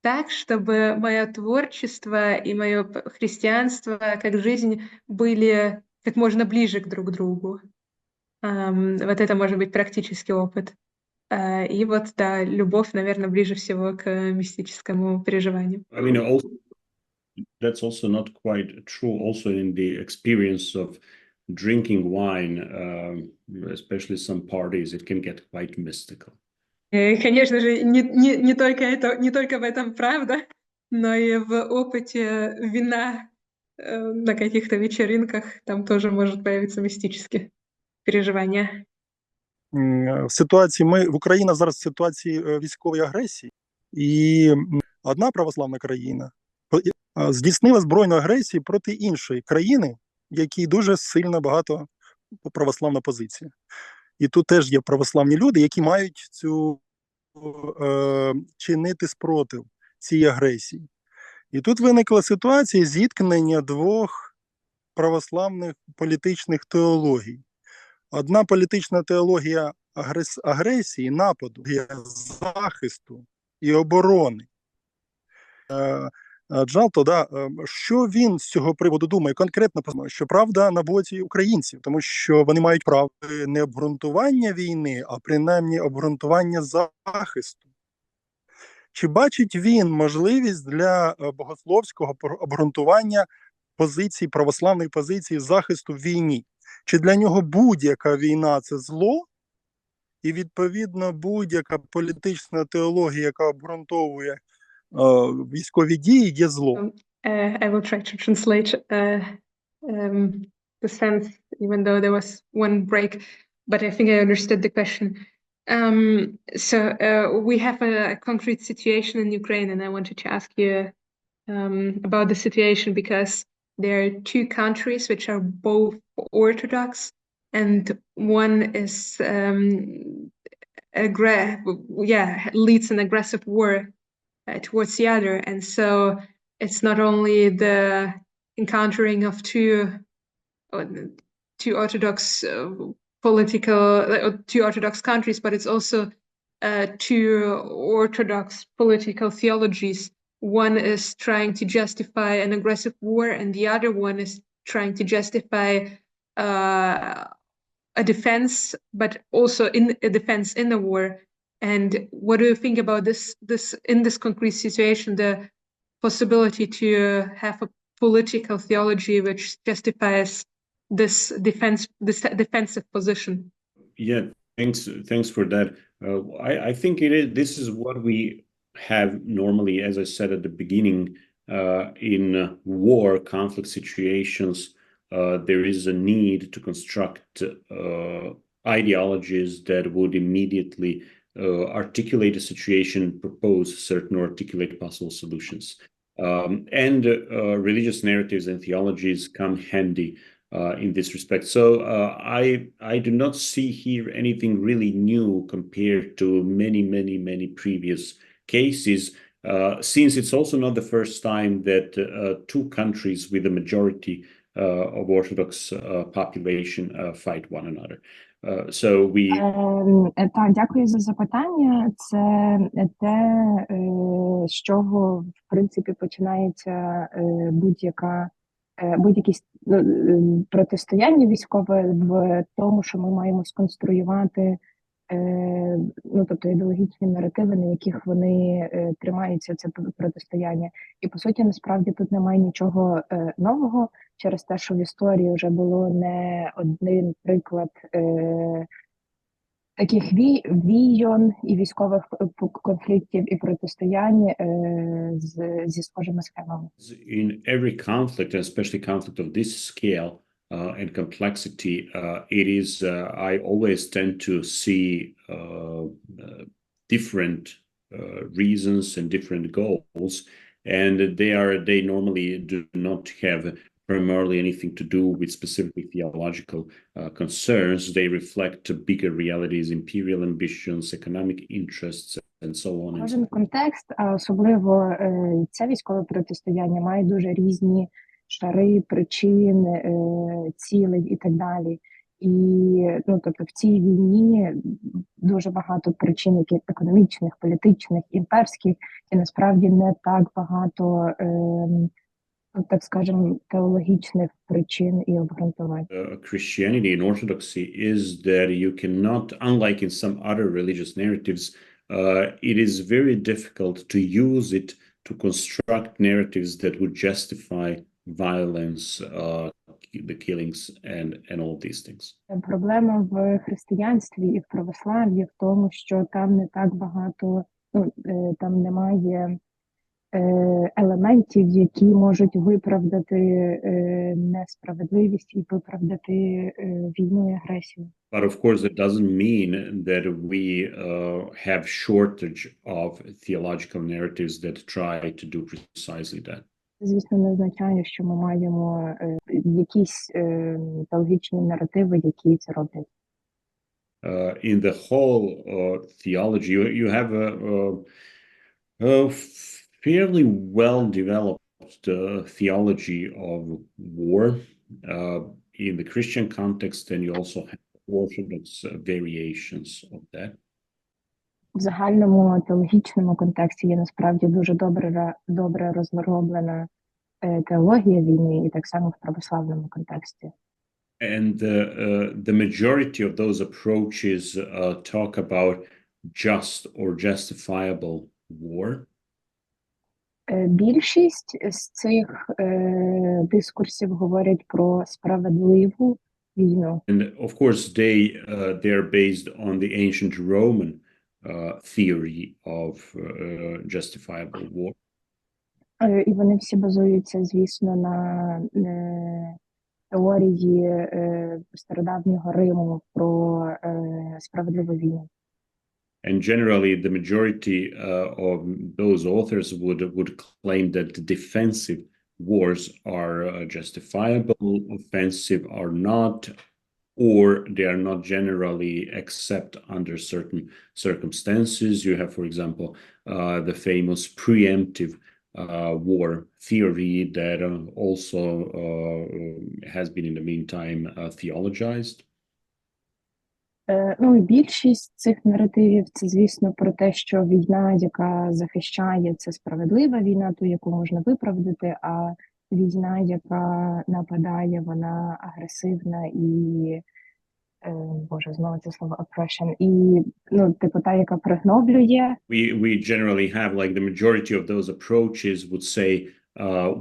так, чтобы мое творчество и мое христианство, как жизнь, были как можно ближе друг к другу. Вот это может быть практический опыт. И вот, да, любовь, наверное, ближе всего к мистическому переживанию. I mean, also, that's also not quite true. Also, in the experience of drinking wine, especially some parties, it can get quite mystical. Конечно же, не только в этом правда, но и в опыте вина на каких-то вечеринках там тоже может появиться мистические переживання. В ситуації Україна зараз в ситуації військової агресії, і одна православна країна здійснила збройну агресію проти іншої країни, в якій дуже сильно багато православна позиція. І тут теж є православні люди, які мають чинити спротив цій агресії. І тут виникла ситуація зіткнення двох православних політичних теологій. Одна політична теологія агресії, нападу, захисту і оборони. Джалто, що він з цього приводу думає конкретно, що правда на боці українців, тому що вони мають право не обґрунтування війни, а принаймні обґрунтування захисту. Чи бачить він можливість для богословського обґрунтування позиції, православної позиції захисту в війні? Чи для нього будь-яка війна – це зло, і відповідно будь-яка політична теологія, яка обґрунтовує військові дії, є зло? I will try to translate the sense, even though there was one break, but I think I understood the question. We have a concrete situation in Ukraine, and I wanted to ask you about the situation because there are two countries which are both Orthodox, and one is leads an aggressive war towards the other, and so it's not only the encountering of two Orthodox two Orthodox countries, but it's also two Orthodox political theologies. One is trying to justify an aggressive war, and the other one is trying to justify a defense, but also in a defense in the war. And what do you think about this in this concrete situation, the possibility to have a political theology which justifies this defensive position? Yeah, thanks for that. I think this is what we have normally, as I said at the beginning, in war, conflict situations. There is a need to construct ideologies that would immediately articulate a situation, propose certain or articulate possible solutions. And religious narratives and theologies come handy in this respect. So I do not see here anything really new compared to many previous cases, since it's also not the first time that two countries with a majority of Orthodox population fight one another. Так, дякую за запитання. Це те, з чого, в принципі, починається будь-якісь протистояння військове в тому, що ми маємо сконструювати тобто ідеологічні наративи, на яких вони тримаються, це протистояння. І, по суті, насправді тут немає нічого нового, через те, що в історії вже було не один приклад таких війн і військових конфліктів і протистоянь зі схожими схемами. In every conflict, especially conflict of this scale, and complexity, it is, I always tend to see different reasons and different goals, and they normally do not have primarily anything to do with specifically theological concerns. They reflect bigger realities, imperial ambitions, economic interests, and so on. Кожен контекст, а особливо це військове протистояння, має дуже різні шари, причин, цілей і так далі. І тобто в цій війні дуже багато причин, які економічних, політичних, імперських, і насправді не так багато, так скажемо, теологічних причин і обґрунтувань. Christianity and Orthodoxy is that you cannot, unlike in some other religious narratives, it is very difficult to use it to construct narratives that would justify violence, the killings, and all these things. Проблема в християнстві і в православ'ї в тому, що там не так багато, там немає елементів, які можуть виправдати несправедливість і виправдати війну і агресію. But of course, it doesn't mean that we have shortage of theological narratives that try to do precisely that. Звісно, не означає, що ми маємо якісь теологічні наративи, які це роблять. In the whole theology, you have a fairly well-developed theology of war in the Christian context, and you also have Orthodox variations of that. В загальному теологічному контексті є насправді дуже добре розроблена теологія війни, і так само в православному контексті. And the majority of those approaches talk about just or justifiable war. Більшість з цих дискурсів говорять про справедливу війну. And of course, they're based on the ancient Roman theory of justifiable war. І вони всі базуються, звісно, на теорії стародавнього Риму про справедливу війну. And generally, the majority of those authors would claim that the defensive wars are justifiable, offensive are not, or they are not generally except under certain circumstances. You have, for example, the famous preemptive war theory that also has been in the meantime theologized. Ну, і більшість цих наративів – це, звісно, про те, що війна, яка захищає, це справедлива війна, ту, яку можна виправдати, а війна, яка нападає, вона агресивна і, боже, знову це слово oppression, і, ну, типу, та, яка пригноблює. We generally have, like, the majority of those approaches would say,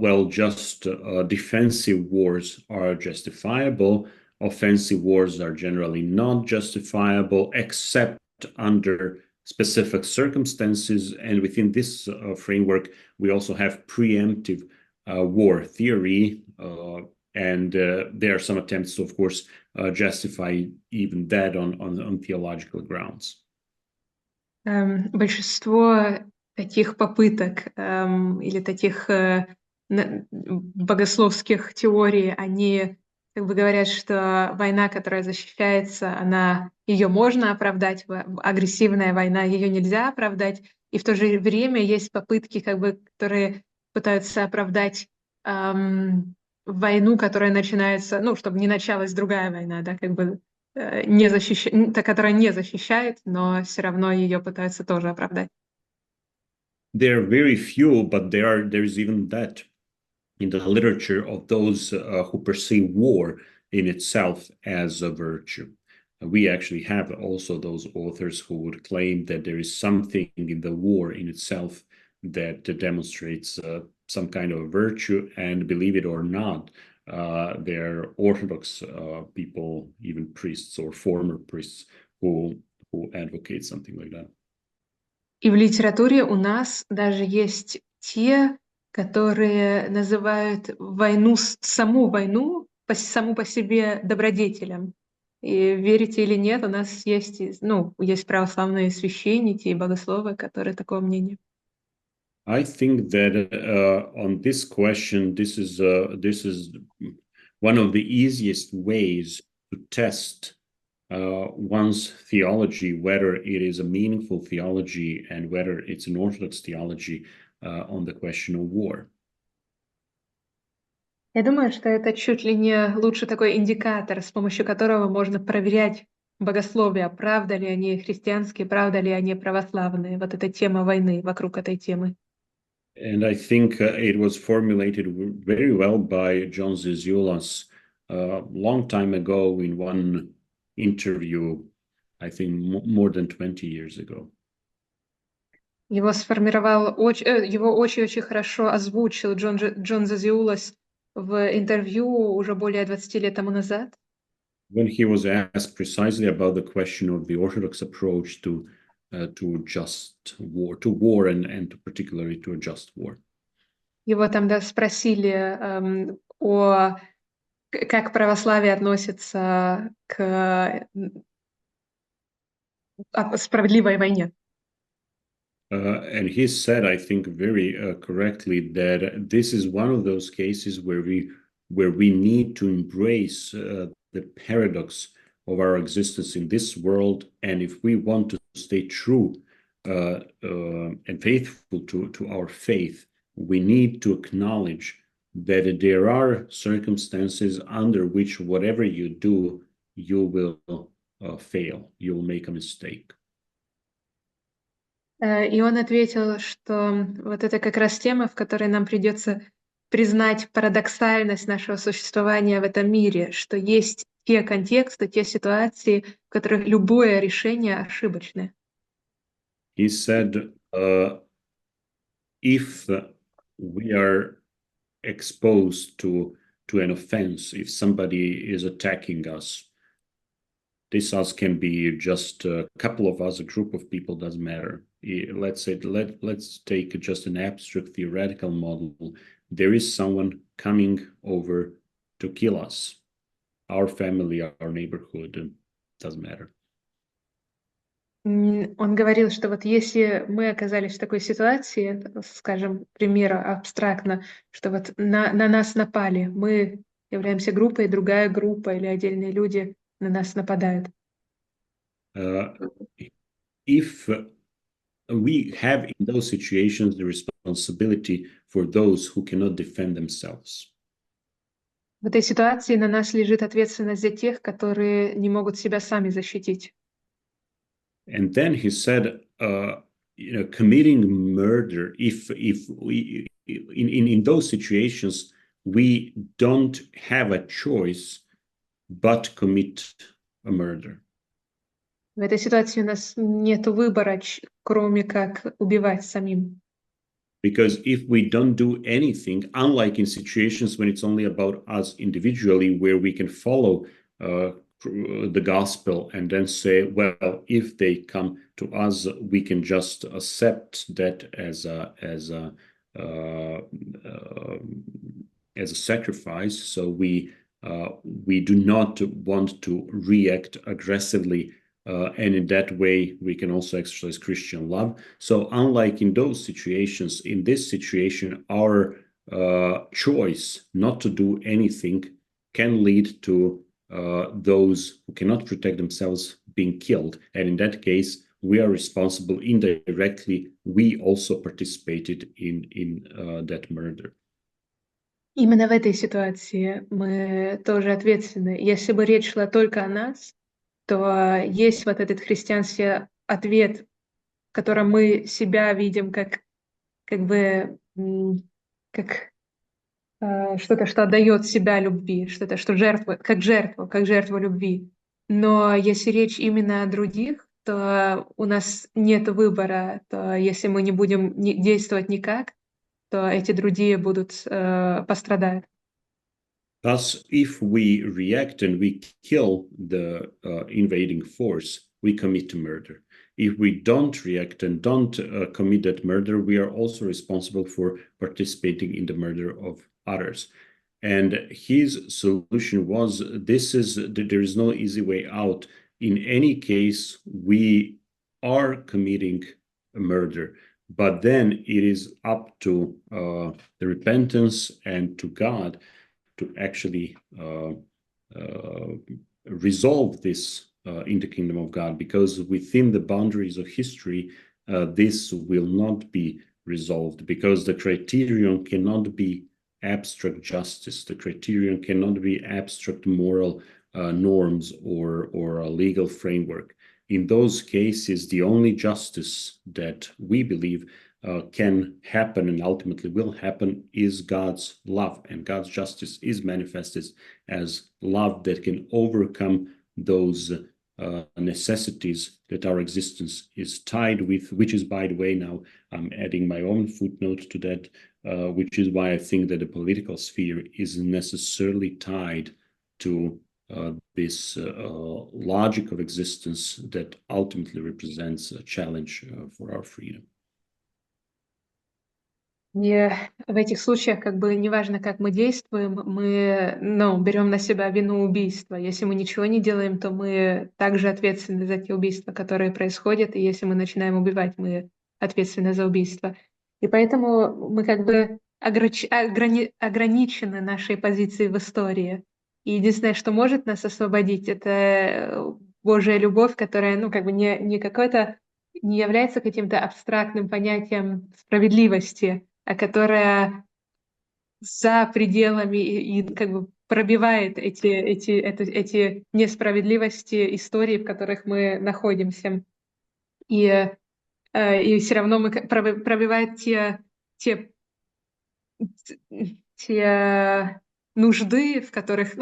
well, just defensive wars are justifiable. Offensive wars are generally not justifiable except under specific circumstances. And within this framework, we also have preemptive war theory. And there are some attempts to, of course, justify even that on theological grounds. Большинство таких попыток или таких богословских теорий, они как бы говорят, что война, которая защищается, ее можно оправдать, агрессивная война, ее нельзя оправдать, и в то же время есть попытки, как бы, которые пытаются оправдать войну, которая начинается, ну, чтобы не началась другая война, да, как бы которая не защищает, но все равно ее пытаются тоже оправдать. There are very few, but there is even that in the literature of those who perceive war in itself as a virtue. We actually have also those authors who would claim that there is something in the war in itself that demonstrates some kind of virtue, and believe it or not, they're Orthodox people, even priests or former priests, who advocate something like that. И в литературе у нас даже есть те, которые называют войну, саму войну, саму по себе добродетелем. И верите или нет, у нас есть, ну, есть православные священники и богословы, которые такого мнения. I think that on this question, this is one of the easiest ways to test one's theology, whether it is a meaningful theology and whether it's an Orthodox theology on the question of war. Я думаю, что это чуть ли не лучший такой индикатор, с помощью которого можно проверять богословие, правда ли они христианские, правда ли они православные. Вот эта тема войны, вокруг этой темы. And I think it was formulated very well by John Zizioulas a long time ago in one interview, I think more than 20 years ago. Его сформировал, его очень-очень хорошо озвучил Джон Зазиулас в интервью уже более 20 лет тому назад. When he was asked precisely about the question of the Orthodox approach to just war, to war and to particularly to a just war. Его там спросили как православие относится к справедливой войне. And he said, I think very correctly, that this is one of those cases where we need to embrace the paradox of our existence in this world, and if we want to stay true and faithful to our faith, we need to acknowledge that there are circumstances under which whatever you do, you will fail. You'll make a mistake. И он ответил, что вот это как раз тема, в которой нам придется признать парадоксальность нашего существования в этом мире, что есть те контексты, те ситуации, в которых любое решение ошибочное. He said, if we are exposed to an offense, if somebody is attacking us, this us can be just a couple of us, a group of people, doesn't matter. Let's say, let's take just an abstract theoretical model. There is someone coming over to kill us, our family, our neighborhood, doesn't matter. Он говорил, что вот если мы оказались в такой ситуации, скажем, к примеру, абстрактно, что вот на нас напали, мы являемся группой, другая группа или отдельные люди на нас нападают. If we have in those situations the responsibility for those who cannot defend themselves. В этой ситуации на нас лежит ответственность за тех, которые не могут себя сами защитить. And then he said, committing murder, if we, in those situations, we don't have a choice but commit a murder. В этой ситуации у нас нет выбора, кроме как убивать самим. Because if we don't do anything, unlike in situations when it's only about us individually, where we can follow the gospel and then say, well, if they come to us, we can just accept that as a sacrifice. So we do not want to react aggressively, and in that way we can also exercise Christian love. So unlike in those situations, in this situation, our choice not to do anything can lead to those who cannot protect themselves being killed. And in that case, we are responsible indirectly. We also participated in that murder. Именно в этой ситуации мы тоже ответственны. Если бы речь шла только о нас, то есть вот этот христианский ответ, в котором мы себя видим как что-то, что отдает себя любви, что-то, что жертва, как жертву любви. Но если речь именно о других, то у нас нет выбора. То если мы не будем действовать никак, то эти другие будут пострадать. Thus, if we react and we kill the invading force, we commit murder. If we don't react and don't commit that murder, we are also responsible for participating in the murder of others. And his solution was, there is no easy way out. In any case, we are committing a murder, but then it is up to the repentance and to God to actually resolve this in the kingdom of God, because within the boundaries of history, this will not be resolved, because the criterion cannot be abstract justice. The criterion cannot be abstract moral norms or a legal framework. In those cases, the only justice that we believe can happen and ultimately will happen is God's love, and God's justice is manifested as love that can overcome those necessities that our existence is tied with, which is, by the way, now I'm adding my own footnote to that, which is why I think that the political sphere is necessarily tied to this logic of existence that ultimately represents a challenge for our freedom. И в этих случаях как бы неважно, как мы действуем, мы берем на себя вину убийства. Если мы ничего не делаем, то мы также ответственны за те убийства, которые происходят. И если мы начинаем убивать, мы ответственны за убийство. И поэтому мы как бы ограничены нашей позицией в истории. И единственное, что может нас освободить, это Божья любовь, которая, не является каким-то абстрактным понятием справедливости, а которая за пределами и как бы пробивает эти несправедливости истории, в которых мы находимся. И все равно мы пробивает те нужды, в которых,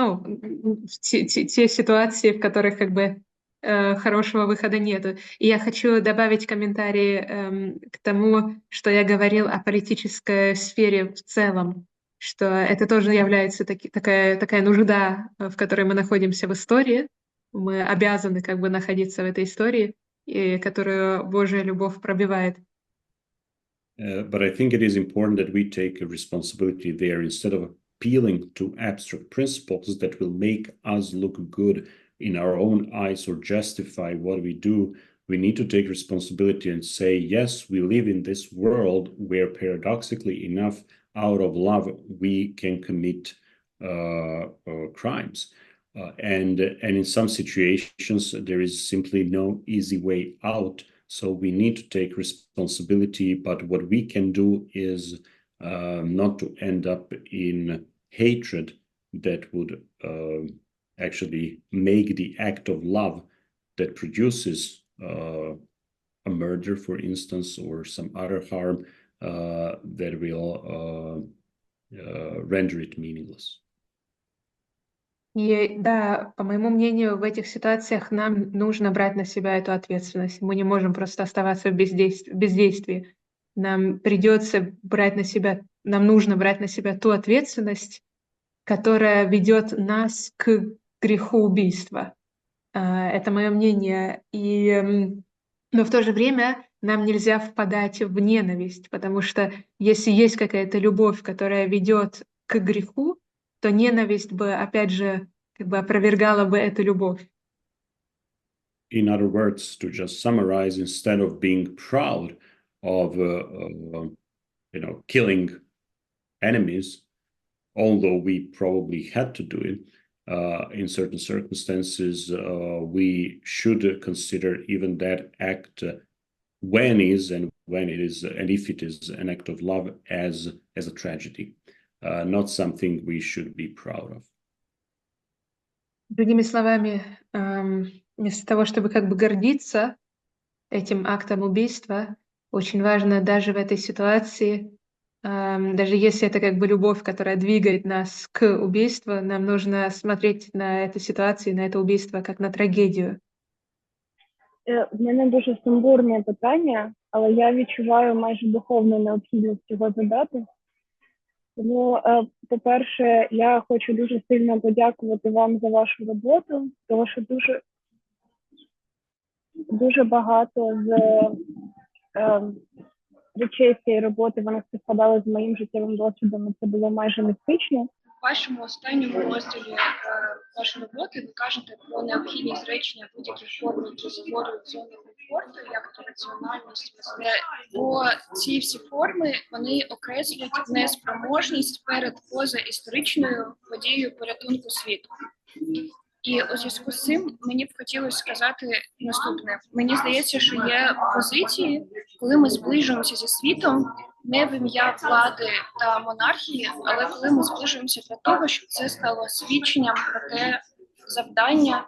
те ситуации, в которых как бы хорошего выхода нету. И я хочу добавить комментарий к тому, что я говорил о политической сфере в целом, что это тоже является такая нужда, в которой мы находимся в истории. Мы обязаны как бы находиться в этой истории, и которую Божья любовь пробивает. But I think it is important that we take a responsibility there instead of appealing to abstract principles that will make us look good in our own eyes or justify what we do. We need to take responsibility and say, yes, we live in this world where paradoxically enough, out of love, we can commit crimes. And in some situations, there is simply no easy way out. So we need to take responsibility, but what we can do is not to end up in hatred that would actually make the act of love that produces a murder, for instance, or some other harm that will render it meaningless. И да, по моему мнению, в этих ситуациях нам нужно брать на себя эту ответственность. Мы не можем просто оставаться в бездействии. Нам придется брать на себя, нам нужно брать на себя ту ответственность, которая ведет нас к греху убийства. Это мое мнение. Но в то же время нам нельзя впадать в ненависть, потому что если есть какая-то любовь, которая ведет к греху, то ненависть бы, опять же, как бы опровергала бы эту любовь. In other words, to just summarize, instead of being proud of, killing enemies, although we probably had to do it in certain circumstances, we should consider even that act when it is, and if it is an act of love as a tragedy. Not something we should be proud of. Другими словами, вместо того, чтобы как бы гордиться этим актом убийства, очень важно даже в этой ситуации, даже если это как бы любовь, которая двигает нас к убийству, нам нужно смотреть на эту ситуацию, на это убийство, как на трагедію. В мене дуже сумбурне питання, але я відчуваю майже духовну необхідність його задати. Тому, по-перше, я хочу дуже сильно подякувати вам за вашу роботу, тому що дуже багато з речей цієї роботи, вони співпадали з моїм життєвим досвідом, і це було майже містично. В вашому останньому розділі вашої роботи ви кажете про необхідність зречення будь-яких форм, які створюють зону комфорту, як то раціональність. Бо ці всі форми, вони окреслюють неспроможність перед позаісторичною подією порятунку світу. І у зв'язку з цим мені б хотілося сказати наступне. Мені здається, що є позиції, коли ми зближуємося зі світом, не в ім'я влади та монархії, але коли ми зближуємося для того, щоб це стало свідченням про те завдання,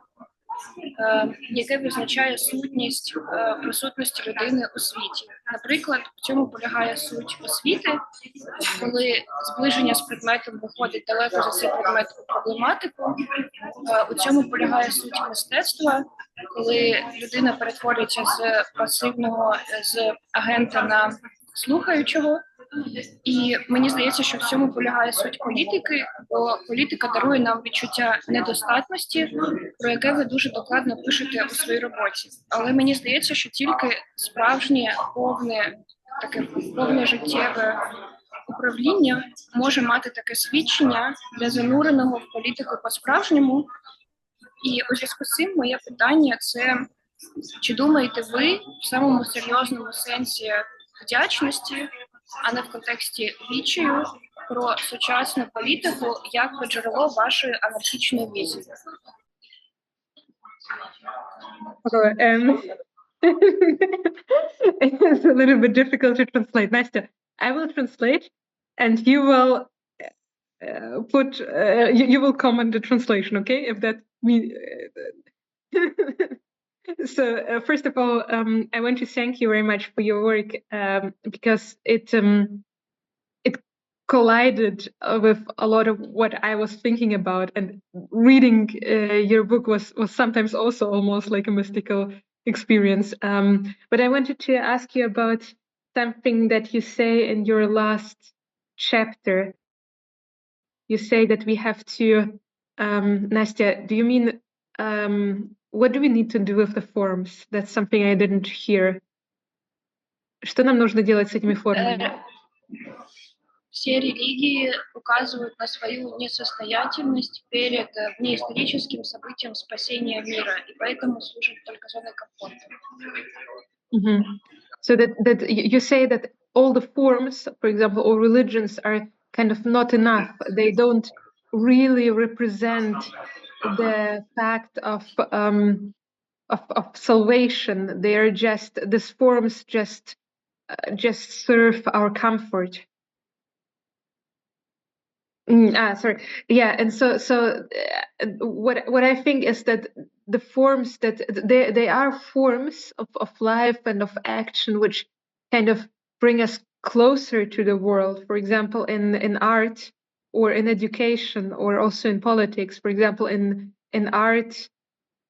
яке визначає сутність присутності людини у світі. Наприклад, в цьому полягає суть освіти, коли зближення з предметом виходить далеко за цей предмет у проблематику. У цьому полягає суть мистецтва, коли людина перетворюється з пасивного, з агента на слухаючого. І мені здається, що в цьому полягає суть політики, бо політика дарує нам відчуття недостатності, про яке ви дуже докладно пишете у своїй роботі. Але мені здається, що тільки справжнє, повне життєве управління може мати таке свідчення для зануреного в політику по-справжньому. І у зв'язку з цим моє питання – це, чи думаєте ви в самому серйозному сенсі вдячності, а не в контексті відчаю, про сучасну політику як про джерело вашої анархічної візії? It's a little bit difficult to translate. Настя, I will translate and you will put, you will comment the translation, okay? If that means. So first of all, I want to thank you very much for your work because it collided with a lot of what I was thinking about, and reading your book was sometimes also almost like a mystical experience. But I wanted to ask you about something that you say in your last chapter. You say that we have to, Nastya, do you mean, what do we need to do with the forms? That's something I didn't hear. Что нам нужно делать с этими формами? Все религии указывают на свою несостоятельность перед внеисторическим событием спасения мира, и поэтому служат только зоной комфорта. Mm-hmm. So that you say that all the forms, for example, all religions are kind of not enough. They don't really represent the fact of salvation. They are just, these forms just serve our comfort. Sorry. Yeah, and so what I think is that the forms that they are forms of life and of action which kind of bring us closer to the world. For example, in art or in education or also in politics. For example, in art.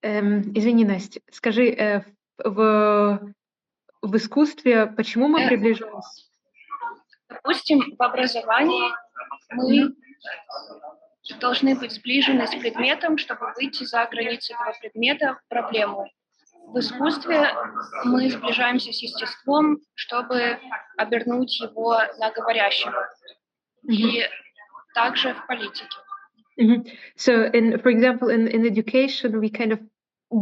Извини, Настя, скажи, в искусстве почему мы приближаемся? Допустим, в образовании мы должны быть сближены с предметом, чтобы выйти за границы этого предмета в проблему. В искусстве мы сближаемся с естеством, чтобы обернуть его на говорящего. И также в политике. So, for example, in education, we kind of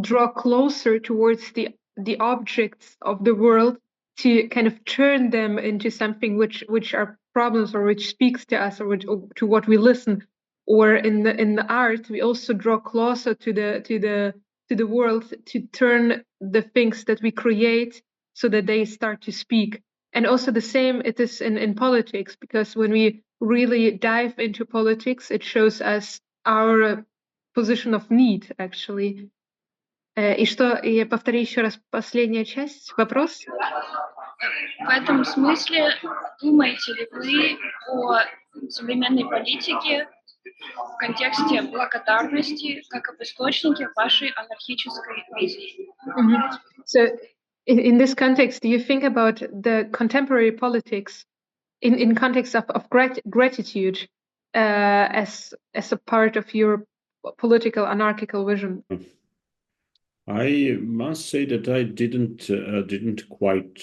draw closer towards the objects of the world to kind of turn them into something which are problems or which speaks to us or to what we listen. Or in the art, we also draw closer to the world to turn the things that we create so that they start to speak. And also the same it is in politics, because when we really dive into politics, it shows us our position of need, actually. И что, я повторю еще раз последняя часть, вопрос? В этом смысле думаете ли вы о современной политике в контексте благодарности как об источнике вашей анархической визии? So, in this context, do you think about the contemporary politics in context of gratitude as a part of your political anarchical vision? I must say that I didn't quite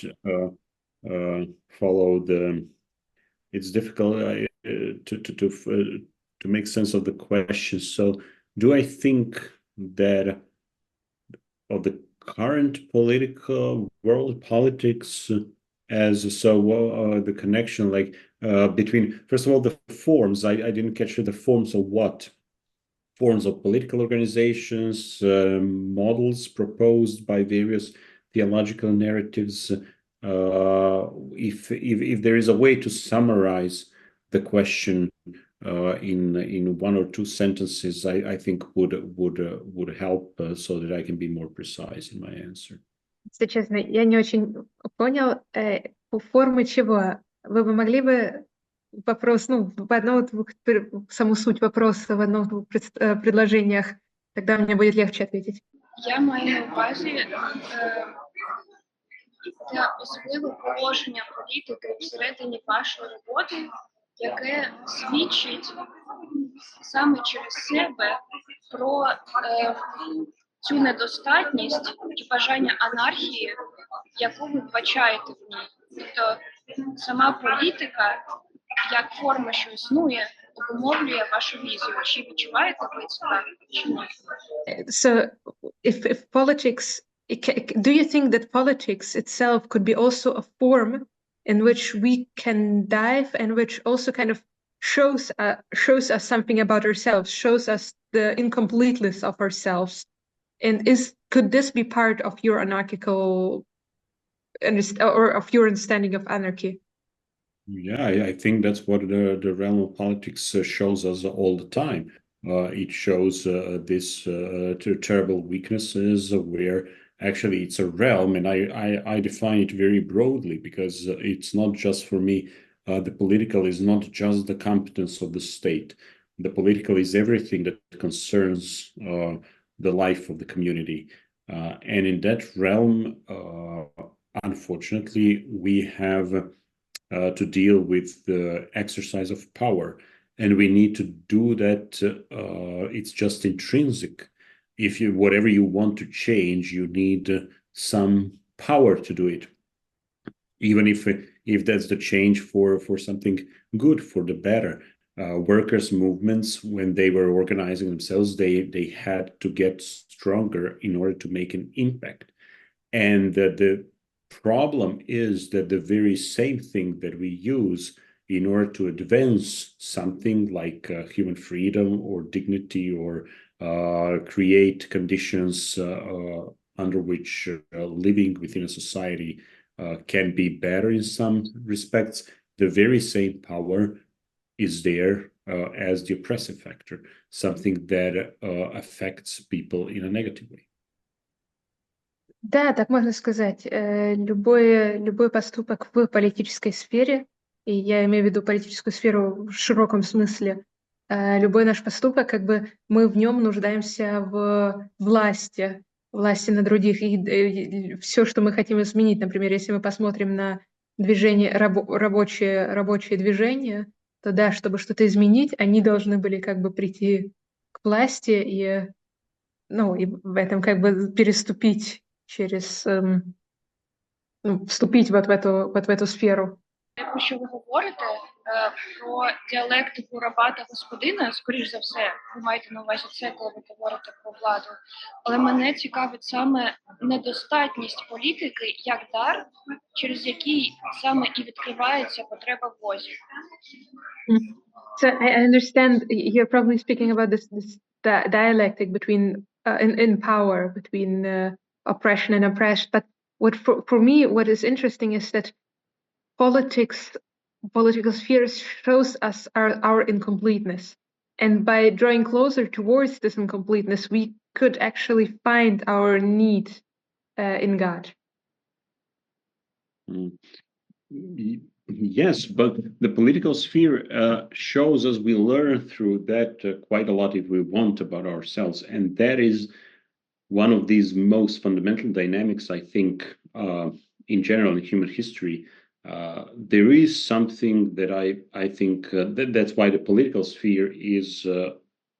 follow the. It's difficult to make sense of the question. So, do I think that of the current political world politics as the connection like between, first of all, the forms, I didn't catch the forms of what? Forms of political organizations, models proposed by various theological narratives. If there is a way to summarize the question in one or two sentences, I think would help so that I can be more precise in my answer. Если честно, я не очень понял, по форме чего. Вы бы могли бы вопрос, в одном-двух, саму суть вопроса в одном-двух предложениях, тогда мне будет легче ответить. Я маю на увазі те особливе положення політики всередині вашої роботи, яке свідчить саме через себе про цю недостатність і бажання анархії, яку ви вбачаєте в ній. Тобто сама політика, як форма, що існує, обумовлює вашу візію. Чи відчуваєте ви це так, чи ні? So, if politics, do you think that politics itself could be also a form in which we can dive and which also kind of shows us something about ourselves, shows us the incompleteness of ourselves? And could this be part of your anarchical or of your understanding of anarchy? Yeah, I think that's what the realm of politics shows us all the time. It shows this terrible weaknesses where actually it's a realm, and I define it very broadly because it's not just for me. The political is not just the competence of the state. The political is everything that concerns the life of the community. And in that realm, unfortunately, we have to deal with the exercise of power. And we need to do that. It's just intrinsic. If you, whatever you want to change, you need some power to do it. Even if that's the change for something good, for the better. Workers' movements, when they were organizing themselves, they had to get stronger in order to make an impact. And the problem is that the very same thing that we use in order to advance something like human freedom or dignity or create conditions under which living within a society can be better in some respects, the very same power is there as the oppressive factor, something that affects people in a negative way. Да, так можно сказать. Любой поступок в политической сфере, и я имею в виду политическую сферу в широком смысле, любой наш поступок, как бы мы в нем нуждаемся в власти на других. И все, что мы хотим изменить, например, если мы посмотрим на движение, рабочие движения, то да, чтобы что-то изменить, они должны были как бы прийти к власти и в этом как бы переступить через, вступить вот в эту сферу. Те, про що ви говорите, про діалектику раба та господина, скоріш за все, ви маєте на увазі це, коли ви говорите про владу. Але мене цікавить саме недостатність політики як дар, через який саме і відкривається потреба в Бозі. So I understand you're probably speaking about this dialectic between in power between oppression and oppressed. But for me, what is interesting is that political spheres shows us our incompleteness, and by drawing closer towards this incompleteness, we could actually find our need in God. Yes, but the political sphere shows us, we learn through that quite a lot if we want about ourselves. And that is one of these most fundamental dynamics, I think, in general in human history. There is something that I think, that's why the political sphere is,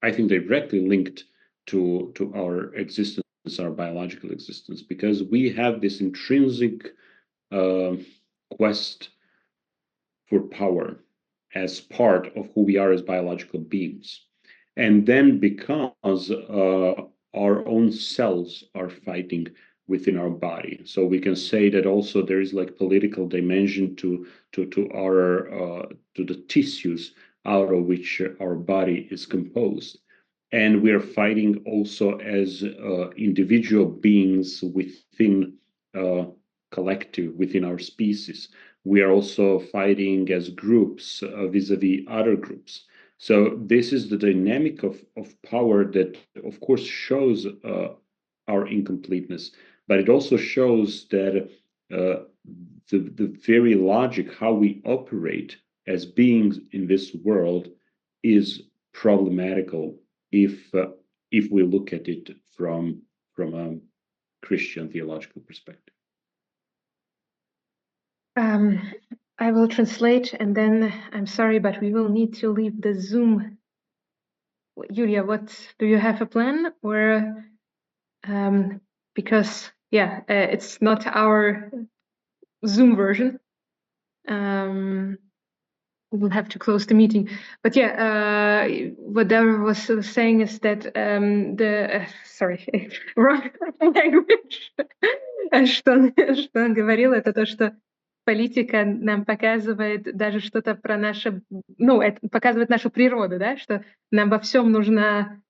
I think, directly linked to our existence, our biological existence, because we have this intrinsic quest for power as part of who we are as biological beings. And then because our own cells are fighting within our body. So we can say that also there is like political dimension to the tissues out of which our body is composed. And we are fighting also as individual beings within collective, within our species. We are also fighting as groups vis-a-vis other groups. So this is the dynamic of power that, of course, shows our incompleteness, but it also shows that the very logic, how we operate as beings in this world, is problematical if we look at it from a Christian theological perspective. I will translate, and then I'm sorry, but we will need to leave the Zoom. Yulia, what do you have a plan, or because it's not our Zoom version. We will have to close the meeting. But what Davor was saying is that wrong language. Что он говорил, это то, что политика нам показывает даже что-то про наше, это показывает нашу природу, да, что нам во всем нужна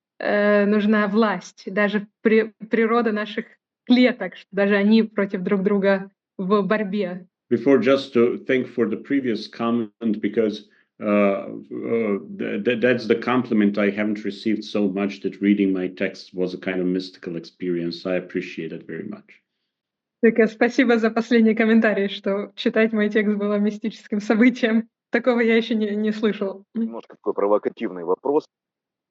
власть, даже природа наших клеток, что даже они против друг друга в борьбе. before, just to thank for the previous comment, because that's the compliment I haven't received so much, that reading my text was a kind of mystical experience. I appreciate it very much. Так, спасибо за последний комментарий, что читать мой текст было мистическим событием. Такого я еще не слышал. Немножко такой провокативный вопрос.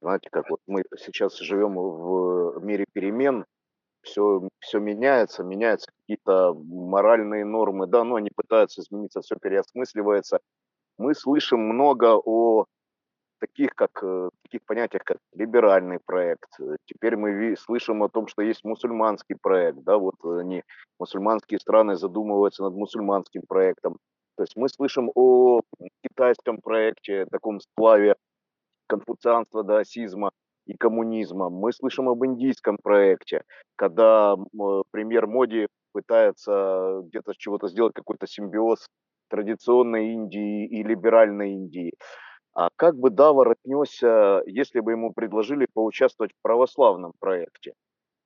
Знаете, как вот мы сейчас живем в мире перемен, все меняется, какие-то моральные нормы, да, но они пытаются измениться, все переосмысливается. Мы слышим много о таких понятиях, как либеральный проект. Теперь мы слышим о том, что есть мусульманский проект, да, вот мусульманские страны задумываются над мусульманским проектом. То есть мы слышим о китайском проекте, таком сплаве конфуцианства, даосизма и коммунизма. Мы слышим об индийском проекте, когда премьер Моди пытается где-то чего-то сделать, какой-то симбиоз традиционной Индии и либеральной Индии. А как бы Давор отнесся, если бы ему предложили поучаствовать в православном проекте?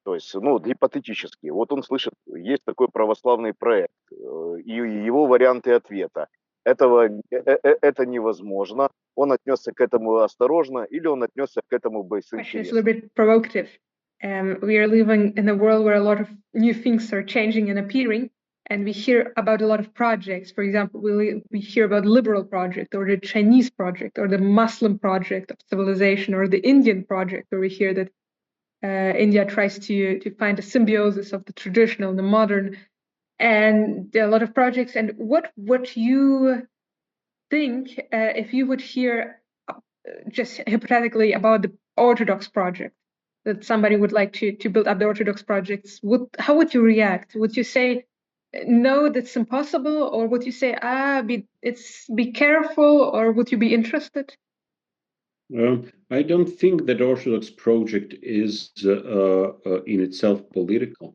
То есть, гипотетически. Вот он слышит, есть такой православный проект, и его варианты ответа. Это невозможно. Он отнесся к этому осторожно, или он отнесся к этому с Question is a интересом? little bit provocative. We are living in a world where a lot of new things are changing and appearing, and we hear about a lot of projects. For example, we hear about liberal project, or the Chinese project, or the Muslim project of civilization, or the Indian project, where we hear that India tries to find a symbiosis of the traditional and the modern, and there are a lot of projects. And what would you think if you would hear just hypothetically about the Orthodox project, that somebody would like to build up the Orthodox projects? How would you react? Would you say, no, that's impossible? Or would you say, be careful? Or would you be interested? I don't think that Orthodox project is in itself political.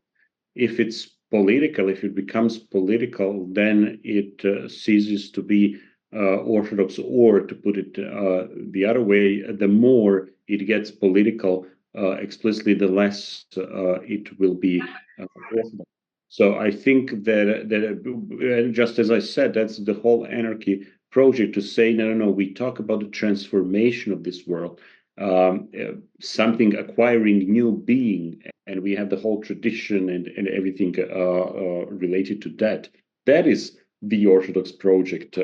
If it's political, if it becomes political, then it ceases to be Orthodox, or to put it the other way, the more it gets political explicitly, the less it will be Orthodox. So I think that just as I said, that's the whole Anarchy project, to say, no, we talk about the transformation of this world, something acquiring new being, and we have the whole tradition and everything related to that. That is the Orthodox project,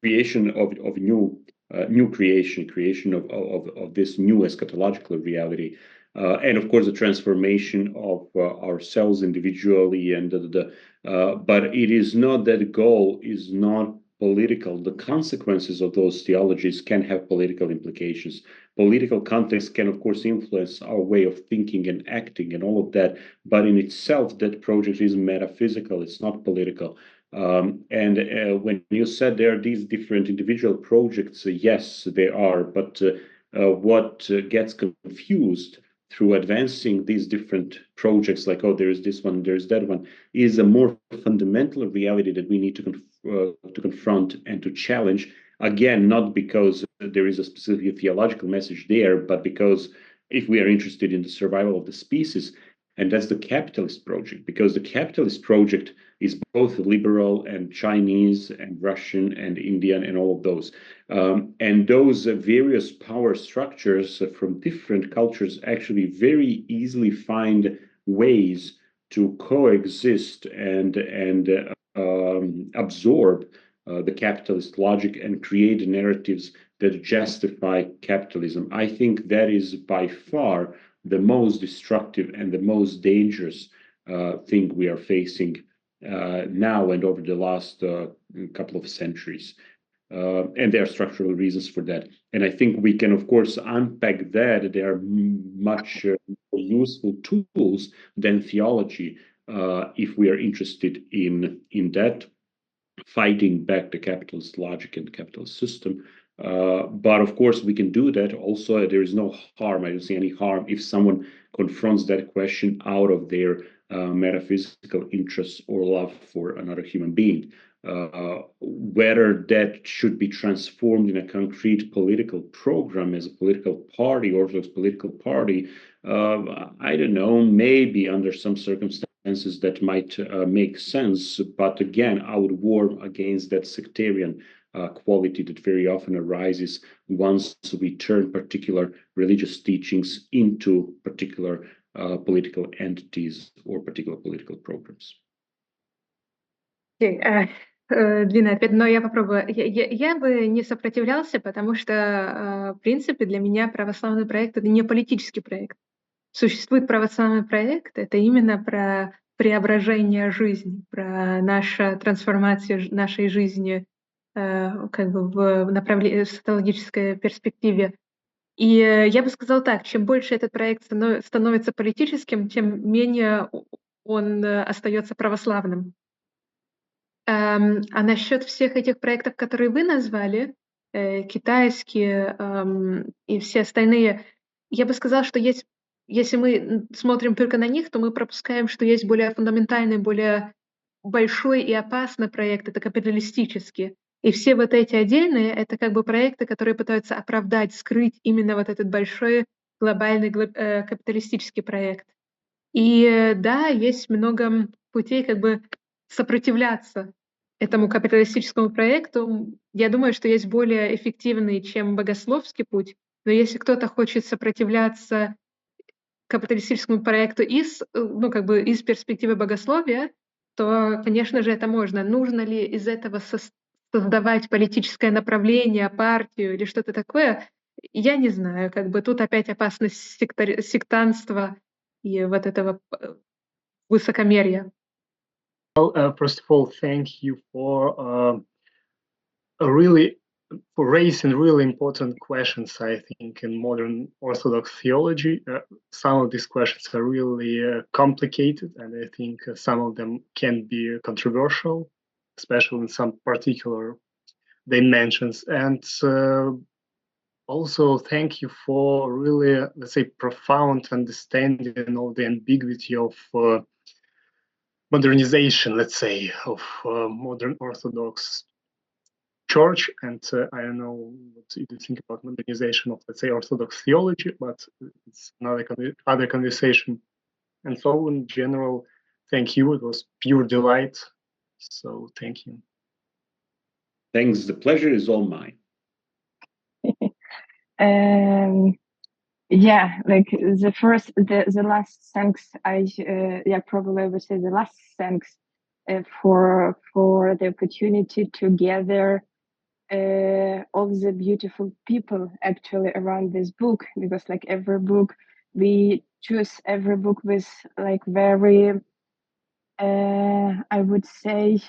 creation of new creation of this new eschatological reality, and of course the transformation of ourselves individually, and but it is not that goal is not political. The consequences of those theologies can have political implications. Political context can, of course, influence our way of thinking and acting and all of that, but in itself, that project is metaphysical, it's not political. When you said there are these different individual projects, yes, there are, but what gets confused through advancing these different projects, like, there is this one, there's that one, is a more fundamental reality that we need to confront and to challenge. Again, not because there is a specific theological message there, but because if we are interested in the survival of the species, and that's the capitalist project, because the capitalist project is both liberal and Chinese and Russian and Indian and all of those. And those various power structures from different cultures actually very easily find ways to coexist and absorb the capitalist logic and create narratives that justify capitalism. I think that is by far the most destructive and the most dangerous thing we are facing now and over the last couple of centuries. And there are structural reasons for that. And I think we can, of course, unpack that. There are much more useful tools than theology if we are interested in that, fighting back the capitalist logic and the capitalist system. But of course, we can do that. Also, there is no harm. I don't see any harm if someone confronts that question out of their metaphysical interests or love for another human being. Whether that should be transformed in a concrete political program as a political party, Orthodox political party, I don't know, maybe under some circumstances senses that might make sense. But again, I would warn against that sectarian quality that very often arises once we turn particular religious teachings into particular political entities or particular political programs. Okay, длинный ответ, но я попробую. Я бы не сопротивлялся, потому что, в принципе, для меня православный проект — это не политический проект. Существует православный проект — это именно про преображение жизни, про нашу трансформацию нашей жизни как бы в направлении, в социологической перспективе. И я бы сказала так, чем больше этот проект становится политическим, тем менее он остается православным. А насчет всех этих проектов, которые вы назвали, китайские и все остальные, я бы сказала, что есть, если мы смотрим только на них, то мы пропускаем, что есть более фундаментальный, более большой и опасный проект, это капиталистический. И все вот эти отдельные, это как бы проекты, которые пытаются оправдать, скрыть именно вот этот большой глобальный капиталистический проект. И да, есть много путей как бы сопротивляться этому капиталистическому проекту. Я думаю, что есть более эффективный, чем богословский путь, но если кто-то хочет сопротивляться капиталистическому проекту из перспективы богословия, то, конечно же, это можно. Нужно ли из этого создавать политическое направление, партию или что-то такое? Я не знаю. Как бы тут опять опасность сектантства и вот этого высокомерия. Well, first of all, thank you for raising really important questions, I think, in modern Orthodox theology. Some of these questions are really complicated, and I think some of them can be controversial, especially in some particular dimensions. And also, thank you for really, let's say, profound understanding of the ambiguity of modernization, let's say, of modern Orthodox Church. And I don't know what you think about modernization of, let's say, Orthodox theology, but it's another other conversation. And so, in general, thank you. It was pure delight. So, thank you. Thanks. The pleasure is all mine. Yeah, like the last thanks, probably I would say the last thanks for the opportunity to gather all the beautiful people actually around this book, because like every book, we choose every book with like very, I would say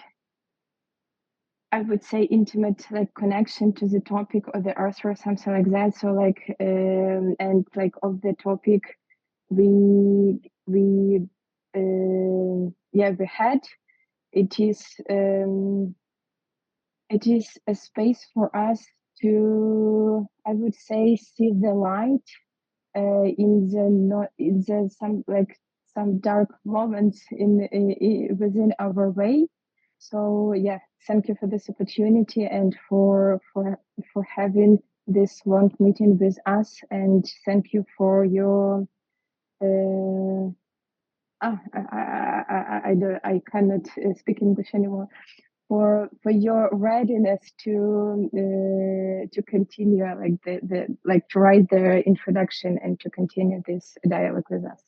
intimate like connection to the topic or the author or something like that. So like and like of the topic we had, it is a space for us to, I would say, see the light in some dark moments within our way. So yeah, thank you for this opportunity and for having this long meeting with us, and thank you for your I cannot speak English anymore. For your readiness to continue to write the introduction and to continue this dialogue with us.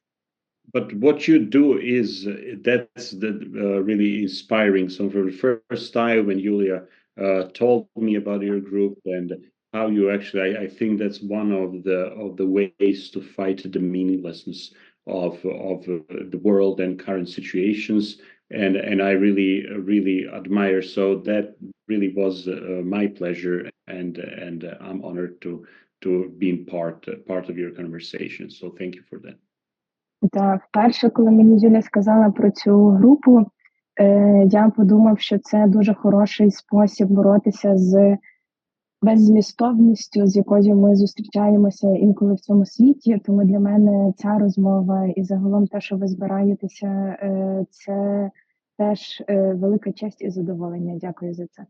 But what you do is that's really inspiring. So for the first time when Julia told me about your group and how you actually, I think that's one of the ways to fight the meaninglessness of the world and current situations. And I really admire. So that really was my pleasure, and I'm honored to be part of your conversation. So thank you for that. Так, вперше, коли мені Юля сказала про цю групу, я подумав, що це дуже хороший спосіб боротися з беззмістовністю, з якою ми зустрічаємося інколи в цьому світі. Тому для мене ця розмова і загалом те, що ви збираєтеся, це теж велика честь і задоволення. Дякую за це.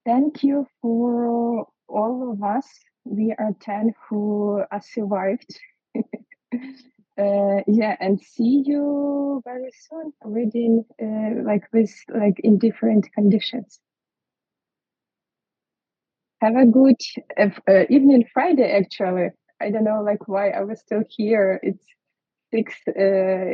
Thank you for all of us. We are 10 who are survived. Yeah, and see you very soon, reading in different conditions. Have a good evening Friday, actually. I don't know why I was still here. It's 6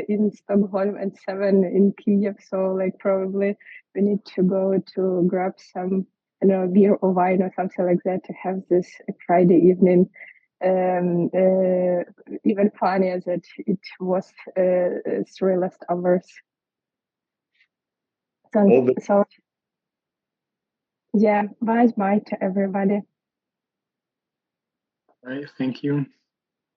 in Stockholm and 7 in Kiev, so probably we need to go to grab some, beer or wine or something like that to have this Friday evening. Even funnier that it was 3 last hours. So yeah, bye to everybody. Thank you.